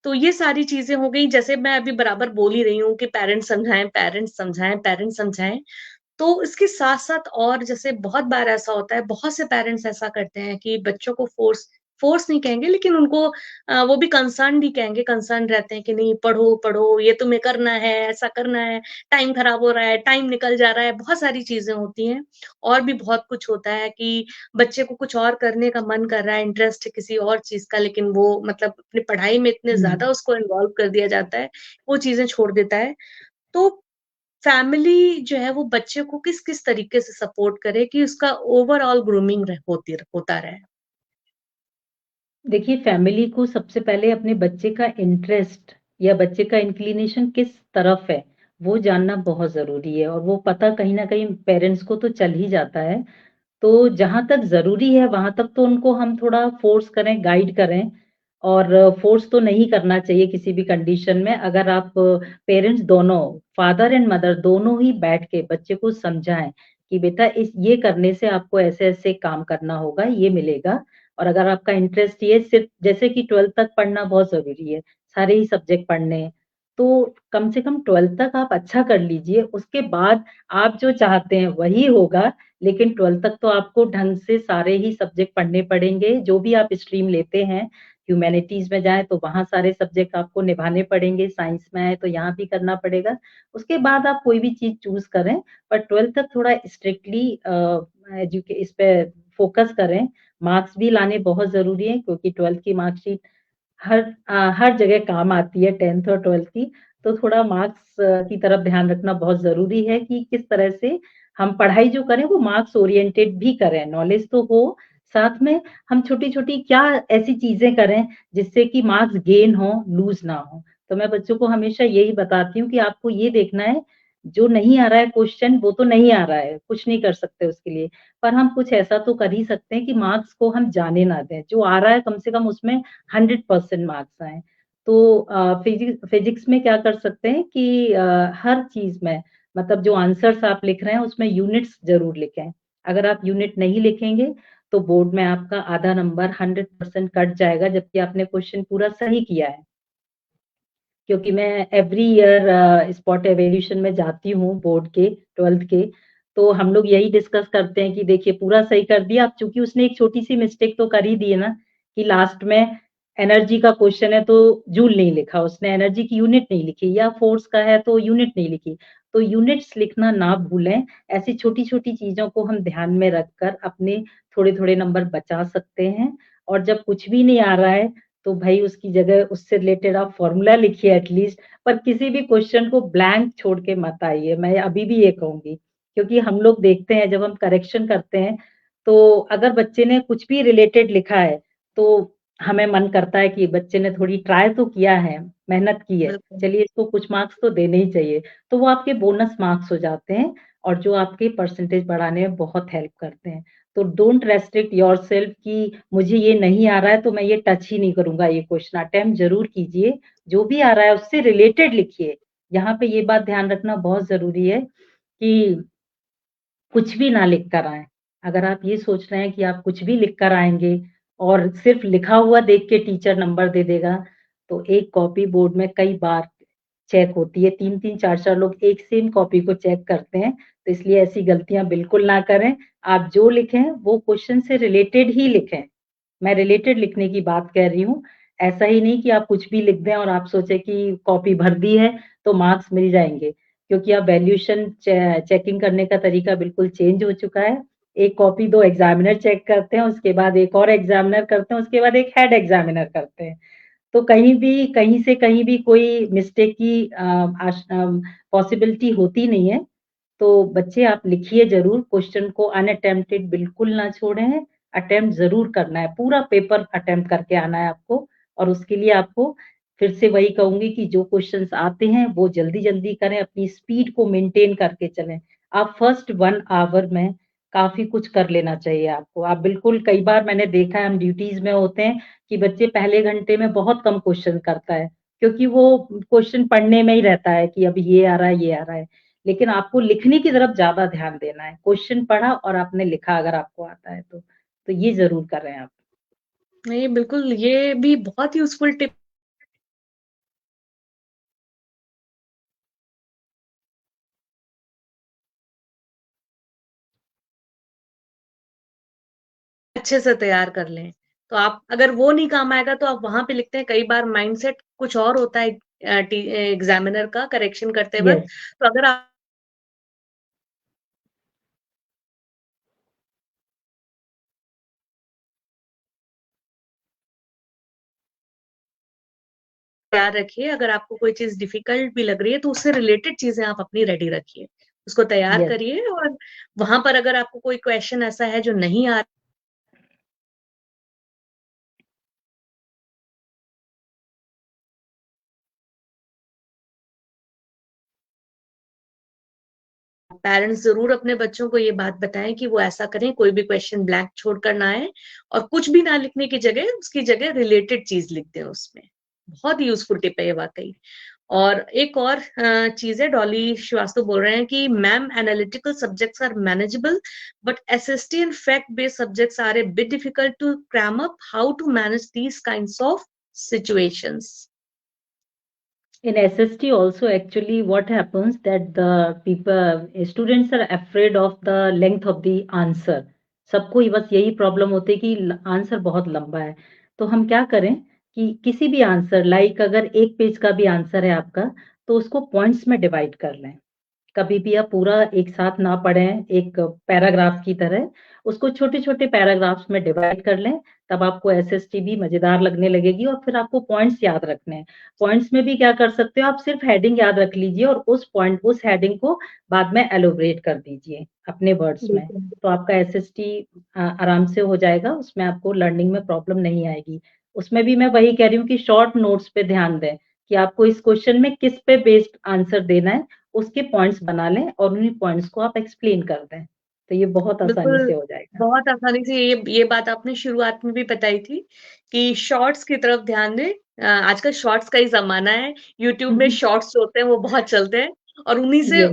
तो ये सारी चीज़ें हो गई जैसे मैं अभी बराबर बोल ही रही हूँ कि पेरेंट्स समझाएँ, पेरेंट्स समझाएँ, पेरेंट्स समझाएँ। तो इसके साथ-साथ और जैसे बहुत बार ऐसा होता है, बहुत से पेरेंट्स ऐसा करते हैं कि बच्चों को फ़ोर्स नहीं कहेंगे लेकिन उनको वो भी कंसर्न्ड ही कहेंगे, कंसर्न्ड रहते हैं कि नहीं पढ़ो, पढ़ो, ये तुम्हें करना है, ऐसा करना है, टाइम खराब हो रहा है, टाइम निकल जा रहा है, बहुत सारी चीज़ें होती हैं। और भी बहुत कुछ होता है कि बच्चे को कुछ और करने का मन कर रहा है, इंटरेस्ट है किसी और चीज़ का लेकिन वो मतलब अपनी पढ़ाई में इतने हुँ। ज़्यादा उसको इन्वॉल्व कर दिया जाता है, वो चीज़ें छोड़ देता है। तो फैमिली जो है वो बच्चे को किस-किस तरीके से सपोर्ट करे कि उसका ओवरऑल ग्रूमिंग होता रहे? देखिए फैमिली को सबसे पहले अपने बच्चे का इंटरेस्ट या बच्चे का इंक्लिनेशन किस तरफ है, वो जानना बहुत ज़रूरी है और वो पता कहीं न कहीं पेरेंट्स को तो चल ही जाता है। तो जहाँ तक ज़रूरी है, वहाँ तक तो उनको हम थोड़ा फ़ोर्स करें, गाइड करें। और फ़ोर्स तो नहीं करना चाहिए किसी भी कंडीशन में। अगर आप पेरेंट्स दोनों, फादर एंड मदर दोनों ही बैठ के बच्चे को समझाएँ कि बेटा इस ये करने से आपको ऐसे-ऐसे काम करना होगा, ये मिलेगा और अगर आपका इंटरेस्ट ये सिर्फ़ जैसे कि 12th तक पढ़ना बहुत ज़रूरी है, सारे ही सब्जेक्ट पढ़ने हैं। तो कम से कम 12th तक आप अच्छा कर लीजिए, उसके बाद आप जो चाहते हैं वही होगा, लेकिन 12th तक तो आपको ढंग से सारे ही सब्जेक्ट पढ़ने पड़ेंगे, जो भी आप स्ट्रीम लेते हैं। ह्यूमैनिटीज़ में जाएँ तो वहाँ सारे सब्जेक्ट आपको निभाने पड़ेंगे, साइंस में आए तो यहाँ भी करना पड़ेगा। उसके बाद आप कोई भी चीज़ चूज़ करें, पर 12th तक थोड़ा स्ट्रिक्टली एजुके इस पे फ़ोकस करें। मार्क्स भी लाने बहुत ज़रूरी है क्योंकि 12th की मार्कशीट हर जगह काम आती है 10th और 12th की, तो थोड़ा मार्क्स की तरफ ध्यान रखना बहुत ज़रूरी है कि किस तरह से हम पढ़ाई जो करें वो मार्क्स ओरिएंटेड भी करें, नॉलेज तो हो, साथ में हम छोटी-छोटी क्या ऐसी चीज़ें करें जिससे कि मार्क्स गेन हो, लूज़ ना हो। तो मैं बच्चों को हमेशा यही बताती हूँ कि आपको ये देखना है, जो नहीं आ रहा है क्वेश्चन वो तो नहीं आ रहा है, कुछ नहीं कर सकते उसके लिए। पर हम कुछ ऐसा तो कर ही सकते हैं कि मार्क्स को हम जाने ना दें, जो आ रहा है कम से कम उसमें 100% मार्क्स आएँ। तो फिज़िक्स में क्या कर सकते हैं कि हर चीज़ में मतलब जो आंसर्स आप लिख रहे हैं उसमें यूनिट्स ज़रूर लिखें। अगर आप यूनिट नहीं लिखेंगे, तो बोर्ड में आपका आधा नंबर 100% कट जाएगा जबकि आपने क्वेश्चन पूरा सही किया है। क्योंकि मैं एवरी ईयर स्पॉट इवैल्यूएशन में जाती हूँ बोर्ड के 12th के, तो हम लोग यही डिस्कस करते हैं कि देखिए पूरा सही कर दिया, अब चूँकि उसने एक छोटी-सी मिस्टेक तो कर ही दी है ना, कि लास्ट में एनर्जी का क्वेश्चन है तो जूल नहीं लिखा उसने, एनर्जी की यूनिट नहीं लिखी या फ़ोर्स का है तो यूनिट नहीं लिखी। तो यूनिट्स लिखना ना भूलें, ऐसी छोटी-छोटी चीज़ों को हम ध्यान में रखकर अपने थोड़े-थोड़े नंबर बचा सकते हैं और जब कुछ भी नहीं आ रहा है, तो भई उसकी जगह उससे रिलेटेड आप फ़ॉर्मूला लिखिए एटलीस्ट, पर किसी भी क्वेश्चन को ब्लैंक छोड़ के मत आइए, मैं अभी भी ये कहूँगी। क्योंकि हम लोग देखते हैं जब हम करेक्शन करते हैं, तो अगर बच्चे ने कुछ भी रिलेटेड लिखा है, तो हमें मन करता है कि बच्चे ने थोड़ी ट्राई तो किया है, मेहनत की है, बिल्कुल। चलिए इसको कुछ मार्क्स तो देने ही चाहिए। तो वो आपके बोनस मार्क्स हो जाते हैं और जो आपके परसेंटेज बढ़ाने में बहुत हेल्प करते हैं। तो डोंट रेस्ट्रिक्ट योरसेल्फ कि मुझे ये नहीं आ रहा है तो मैं ये टच ही नहीं करूँगा ये क्वेश्चन, अटेम्प्ट ज़रूर कीजिए, जो भी आ रहा है उससे रिलेटेड लिखिए। यहाँ पे ये बात ध्यान रखना बहुत ज़रूरी है कि कुछ भी ना लिख कर आएँ। अगर आप ये सोच रहे हैं कि आप कुछ भी लिख कर आएँगे और सिर्फ़ लिखा हुआ देख के टीचर नंबर दे देगा, तो एक कॉपी बोर्ड में कई बार चेक होती है, 3-3 4-4 लोग एक सेम कॉपी को चेक करते हैं, तो इसलिए ऐसी गलतियाँ बिल्कुल ना करें। आप जो लिखें वो क्वेश्चन से रिलेटेड ही लिखें। मैं रिलेटेड लिखने की बात कर रही हूँ। ऐसा ही नहीं कि आप कुछ भी लिख दें और आप सोचें कि कॉपी भर दी है, तो मार्क्स मिल जाएँगे। क्योंकि अब वैल्यूएशन चेकिंग करने का तरीका बिल्कुल चेंज हो चुका है। एक कॉपी 2 एग्ज़ामिनर चेक करते हैं, उसके बाद एक और एग्ज़ामिनर करते हैं, उसके बाद एक हेड एग्ज़ामिनर करते हैं। तो कहीं से कहीं भी कोई मिस्टेक की पॉसिबिलिटी होती नहीं है। तो बच्चे आप लिखिए ज़रूर, क्वेश्चन को अनअटेम्प्टेड बिल्कुल ना छोड़ें, अटेम्प्ट ज़रूर करना है, पूरा पेपर अटेम्प्ट करके आना है आपको और उसके लिए आपको फिर से वही कहूँगी कि जो क्वेश्चन्स आते हैं, वो जल्दी-जल्दी करें, अपनी स्पीड को मेंटेन करके चलें। आप फर्स्ट 1 आवर में काफ़ी कुछ कर लेना चाहिए आपको। आप बिल्कुल कई बार मैंने देखा है हम ड्यूटीज़ में होते हैं कि बच्चे पहले घंटे में बहुत कम क्वेश्चन करता है, क्योंकि वो क्वेश्चन पढ़ने में ही रहता है कि अब ये आ रहा है, ये आ रहा है। लेकिन आपको लिखने की तरफ ज़्यादा ध्यान देना है। क्वेश्चन पढ़ा और आपने लिखा अगर आपको आता है तो। तो ये ज़रूर करें आप। नहीं, बिल्कुल ये भी बहुत यूज़फुल टिप अच्छे से तैयार कर लें। तो आप अगर वो नहीं काम आएगा तो आप वहाँ पे लिखते हैं, कई बार माइंडसेट कुछ और होता है एग्ज़ामिनर का करेक्शन करते वक़्त। यस, तो अगर आप तैयार रखिए, अगर आपको कोई चीज़ डिफ़िकल्ट भी लग रही है तो उससे रिलेटेड चीज़ें आप अपनी रेडी रखिए। उसको तैयार यस। करिए और वहाँ पर अगर आपको कोई क्वेश्चन ऐसा है जो नहीं आ पेरेंट्स जरूर अपने बच्चों को ये बात बताएं कि वो ऐसा करें, कोई भी क्वेश्चन ब्लैंक छोड़कर ना आए, और कुछ भी ना लिखने की जगह उसकी जगह रिलेटेड चीज लिख दें उसमें। बहुत यूजफुल टिप है ये वाकई। और एक और चीज है, डॉली श्रीवास्तव बोल रहे हैं कि ma'am analytical subjects are manageable but SST and fact based subjects are a bit difficult to cram up, how to manage these kinds of situations? In SST also, actually, what happens that the people, students are afraid of the length of the answer. सबको ही बस यही problem होती है कि answer बहुत लंबा है। तो हम क्या करें कि किसी भी आंसर, लाइक अगर एक पेज का भी आंसर है आपका, तो उसको पॉइंट्स में डिवाइड कर लें। कभी भी आप पूरा एक साथ ना पढ़ें एक पैराग्राफ की तरह, उसको छोटे-छोटे पैराग्राफ्स में डिवाइड कर लें, तब आपको एसएसटी भी मज़ेदार लगने लगेगी और फिर आपको पॉइंट्स याद रखने हैं। पॉइंट्स में भी क्या कर सकते हो, आप सिर्फ हेडिंग याद रख लीजिए और उस हेडिंग को बाद में एलोबरेट कर दीजिए अपने वर्ड्स में। बिल्कुल। तो आपका एसएसटी आराम से हो जाएगा, उसमें आपको लर्निंग में प्रॉब्लम नहीं आएगी। उसमें भी मैं वही कह रही हूँ कि शॉर्ट नोट्स पे ध्यान दें कि आपको इस क्वेश्चन में किस पे बेस्ड आंसर देना है, उसके पॉइंट्स बना लें और उन्हीं पॉइंट्स को आप एक्सप्लेन कर दें। तो ये बहुत आसानी बिल्कुल, से हो जाएगा। बहुत आसानी से ये बात आपने शुरुआत में भी बताई थी कि शॉर्ट्स की तरफ ध्यान दें। आजकल शॉर्ट्स का ही ज़माना है, यूट्यूब में शॉर्ट्स जो होते हैं वो बहुत चलते हैं, और यस।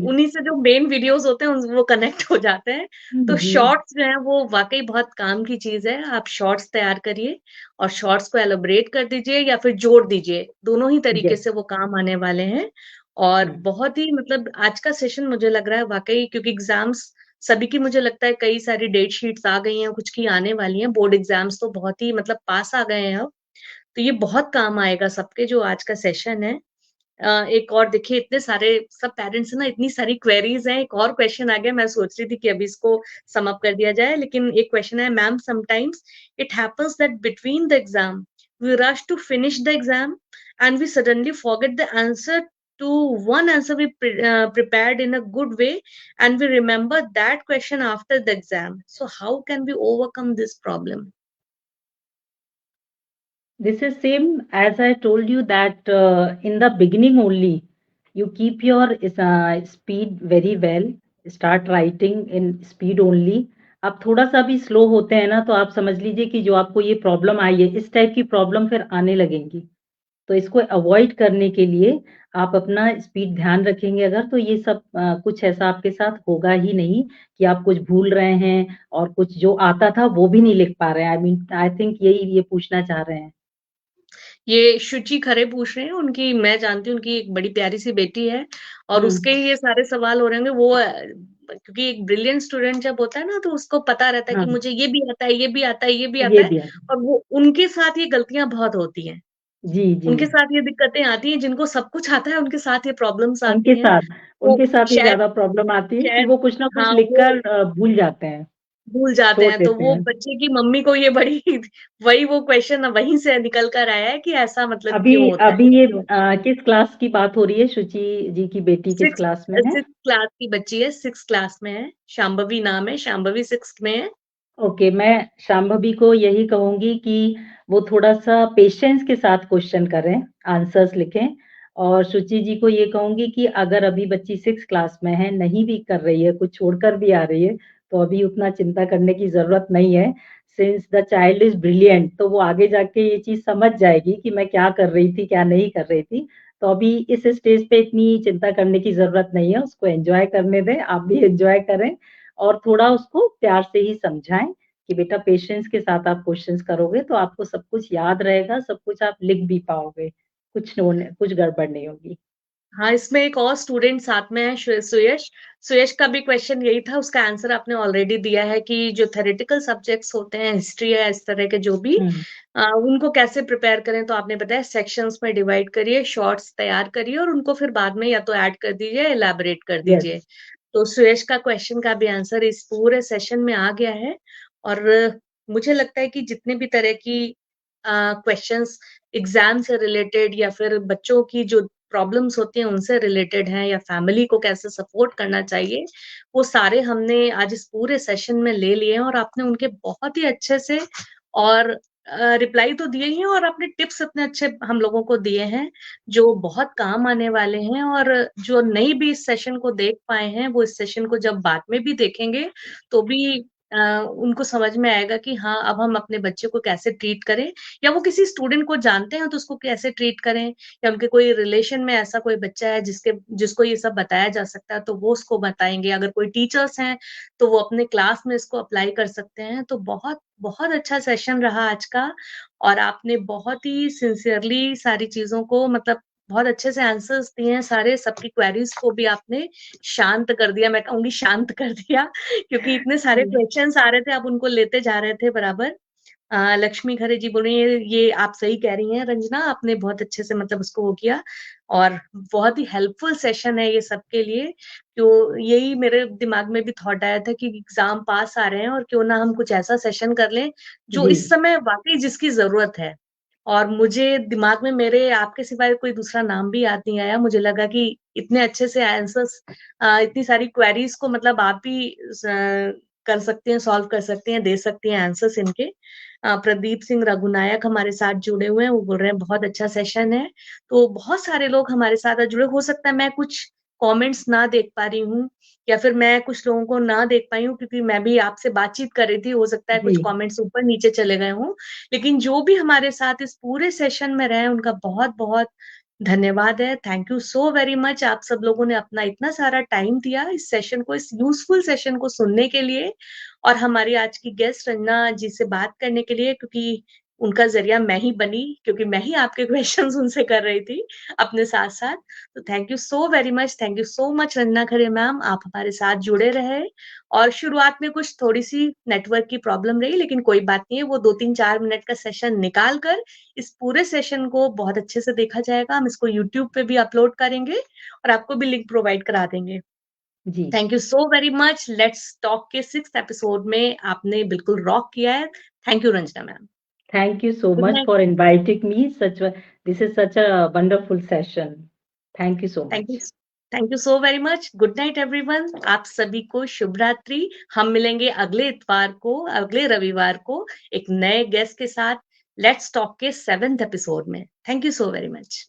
उन्हीं से जो मेन वीडियोज़ होते हैं उन वो कनेक्ट हो जाते हैं। तो जी, शॉर्ट्स जो हैं वो वाक़ई बहुत काम की चीज़ है। आप शॉर्ट्स तैयार करिए और शॉर्ट्स को एलाबोरेट कर दीजिए या फिर जोड़ दीजिए, दोनों ही तरीके यस। से वो काम आने वाले हैं। और हुँ, बहुत ही मतलब आज का सेशन मुझे लग रहा है वाक़ई, क्योंकि एग्ज़ाम्स सभी की, मुझे लगता है कई सारी डेट शीट्स आ गई हैं, कुछ की आने वाली हैं। बोर्ड एग्जाम्स तो बहुत ही मतलब पास आ गए हैं अब। तो ये बहुत काम आएगा सबके, जो आज का सेशन है। एक और देखिए, इतने सारे सब पेरेंट्स ना, इतनी सारी क्वेरीज हैं। एक और क्वेश्चन आ गया, मैं सोच रही थी कि अभी इसको सम अप कर दिया जाए, लेकिन एक क्वेश्चन है, ma'am sometimes it happens that between the exam we rush to finish the exam and we suddenly forget the answer to one answer we prepared in a good way, and we remember that question after the exam. So how can we overcome this problem? this is same as I told you that in the beginning only, you keep your speed very well, start writing in speed only. आप थोड़ा-सा भी slow होते हैं ना, तो आप समझ लीजिए कि जो आपको ये प्रॉब्लम आई है, इस टाइप की प्रॉब्लम फिर आने लगेंगी। तो इसको अवॉइड करने के लिए आप अपना स्पीड ध्यान रखेंगे अगर, तो ये सब कुछ ऐसा आपके साथ होगा ही नहीं कि आप कुछ भूल रहे हैं और कुछ जो आता था वो भी नहीं लिख पा रहे हैं। आई मीन आई थिंक यही ये पूछना चाह रहे हैं। ये शुचि खरे पूछ रहे हैं, उनकी मैं जानती हूँ, उनकी एक बड़ी प्यारी सी बेटी है, और हुँ, उसके ही ये सारे सवाल हो रहे होंगे। वो क्योंकि एक ब्रिलियंट स्टूडेंट जब होता है ना, तो उसको पता रहता है कि हाँ, मुझे ये भी आता है, ये भी आता है, ये भी आता ये है। भी है। और वो उनके साथ ये गलतियां बहुत होती हैं, जी, जी। उनके साथ ये दिक्कतें आती हैं। जिनको सब कुछ आता है उनके साथ ये प्रॉब्लम्स उनके आती हैं। साथ वो उनके साथ ये शायद ज़्यादा प्रॉब्लम आती है कि शायद वो कुछ ना कुछ हाँ, लिख वो कर भूल जाते हैं, भूल जाते छोड़ हैं। तो देते वो हैं। बच्चे की मम्मी को ये बड़ी वही वो क्वेश्चन वहीं से निकल कर आया है कि ऐसा मतलब अभी क्यों होता अभी है, ये क्यों? किस क्लास की बात हो रही है? शुचि जी की बेटी किस सिक्स क्लास में है? सिक्स क्लास की बच्ची है, सिक्स क्लास में है। शांभवी नाम है, शांभवी सिक्स में है। ओके, मैं शांभवी को यही कहूँगी कि वो थोड़ा-सा पेशेंस के साथ क्वेश्चन करें, आंसर्स लिखें और शुचि जी को ये कहूँगी कि अगर अभी बच्ची 6th क्लास में है, नहीं भी कर रही है, कुछ छोड़कर भी आ रही है, तो अभी उतना चिंता करने की ज़रूरत नहीं है। Since the child is brilliant, तो वो आगे जाके ये चीज़ समझ जाएगी कि मैं क्या कर रही थी, क्या नहीं कर रही थी। तो अभी इस स्टेज पे इतनी चिंता करने की ज़रूरत नहीं है, उसको एन्जॉय करने दें, आप भी एन्जॉय करें और थोड़ा उसको प्यार से ही समझाएँ कि बेटा पेशेंस के साथ आप क्वेश्चंस करोगे तो आपको सब कुछ याद रहेगा, सब कुछ आप लिख भी पाओगे। कुछ गड़बड़ नहीं होगी। हाँ, इसमें एक और स्टूडेंट साथ में है, सुयश। सुयश का भी क्वेश्चन यही था, उसका आंसर आपने ऑलरेडी दिया है कि जो थ्योरेटिकल सब्जेक्ट्स होते हैं, हिस्ट्री है, इस तरह के जो भी, हुँ, उनको कैसे प्रिपेयर करें। तो आपने बताया सेक्शंस में डिवाइड करिए, शॉर्ट्स तैयार करिए और उनको फिर बाद में या तो ऐड कर दीजिए या एलैबोरेट कर यस, दीजिए। तो सुयश का क्वेश्चन का भी आंसर इस पूरे सेशन में आ गया है। और मुझे लगता है कि जितने भी तरह की क्वेश्चंस एग्जाम से रिलेटेड या फिर बच्चों की जो प्रॉब्लम्स होती हैं उनसे रिलेटेड हैं, या फैमिली को कैसे सपोर्ट करना चाहिए, वो सारे हमने आज इस पूरे सेशन में ले लिए हैं, और आपने उनके बहुत ही अच्छे से और रिप्लाई तो दिए ही हैं और अपने टिप्स इतने अच्छे हम लोगों को दिए हैं, जो बहुत काम आने वाले हैं और जो नहीं भी इस सेशन को देख पाए हैं, वो इस सेशन को जब बाद में भी देखेंगे, तो भी उनको समझ में आएगा कि हाँ, अब हम अपने बच्चे को कैसे ट्रीट करें या वो किसी स्टूडेंट को जानते हैं, तो उसको कैसे ट्रीट करें या उनके कोई रिलेशन में ऐसा कोई बच्चा है जिसको ये सब बताया जा सकता है, तो वो उसको बताएँगे। अगर कोई टीचर्स हैं, तो वो अपने क्लास में इसको अप्लाई कर सकते हैं। तो बहुत बहुत अच्छा सेशन रहा आज का और आपने बहुत ही सिंसियरली सारी चीज़ों को मतलब बहुत अच्छे से आंसर्स दिए हैं सारे, सबकी क्वेरीज़ को भी आपने शांत कर दिया, मैं कहूँगी शांत कर दिया क्योंकि इतने सारे जी, क्वेश्चन्स आ रहे थे, आप उनको लेते जा रहे थे बराबर। लक्ष्मी खरे जी बोल रही हैं, ये आप सही कह रही हैं रंजना, आपने बहुत अच्छे से मतलब उसको वो किया और बहुत ही हेल्पफुल सेशन है ये सबके लिए। तो यही मेरे दिमाग में भी थॉट आया था कि एग्ज़ाम पास आ रहे हैं और क्यों ना हम कुछ ऐसा सेशन कर लें, जो जी, इस समय वाक़ई जिसकी ज़रूरत है। और मुझे दिमाग में मेरे आपके सिवाय कोई दूसरा नाम भी याद नहीं आया। मुझे लगा कि इतने अच्छे से आंसर्स इतनी सारी क्वेरीज़ को मतलब आप ही कर सकती हैं, सॉल्व कर सकती हैं, दे सकती हैं आंसर्स इनके। प्रदीप सिंह रघुनायक हमारे साथ जुड़े हुए हैं, वो बोल रहे हैं बहुत अच्छा सेशन है। तो बहुत सारे लोग हमारे साथ जुड़े, हो सकता है मैं कुछ कमेंट्स ना देख पा रही हूँ या फिर मैं कुछ लोगों को ना देख पाई हूँ क्योंकि मैं भी आपसे बातचीत कर रही थी, हो सकता है कुछ जी, कमेंट्स ऊपर-नीचे चले गए हों। लेकिन जो भी हमारे साथ इस पूरे सेशन में रहे, उनका बहुत-बहुत धन्यवाद है। Thank you so very much आप सब लोगों ने अपना इतना सारा टाइम दिया इस सेशन को, इस यूज़फुल सेशन को सुनने के लिए और हमारी आज की गेस्ट रंजना जी से बात करने के लिए क्योंकि उनका ज़रिया मैं ही बनी क्योंकि मैं ही आपके क्वेश्चन्स उनसे कर रही थी अपने साथ-साथ। तो thank you so very much, thank you so much Ranjana Khare ma'am, आप हमारे साथ जुड़े रहे और शुरुआत में कुछ थोड़ी-सी नेटवर्क की प्रॉब्लम रही लेकिन कोई बात नहीं है, वो 2-3-4 मिनट का सेशन निकाल कर इस पूरे सेशन को बहुत अच्छे से देखा जाएगा। हम इसको यूट्यूब पे भी अपलोड करेंगे और आपको भी लिंक प्रोवाइड करा देंगे। जी। Thank you so very much. Let's talk के 6th एपिसोड में आपने बिल्कुल रॉक किया है। Thank you Ranjana ma'am. Thank you so good much night. for inviting me. This is such a wonderful session. Thank you so thank you much. Thank you so very much. Good night everyone. आप सभी को शुभ रात्रि। हम मिलेंगे अगले इतवार को, अगले रविवार को एक नए गेस्ट के साथ लेट्स टॉक के 7th एपिसोड में। Thank you so very much.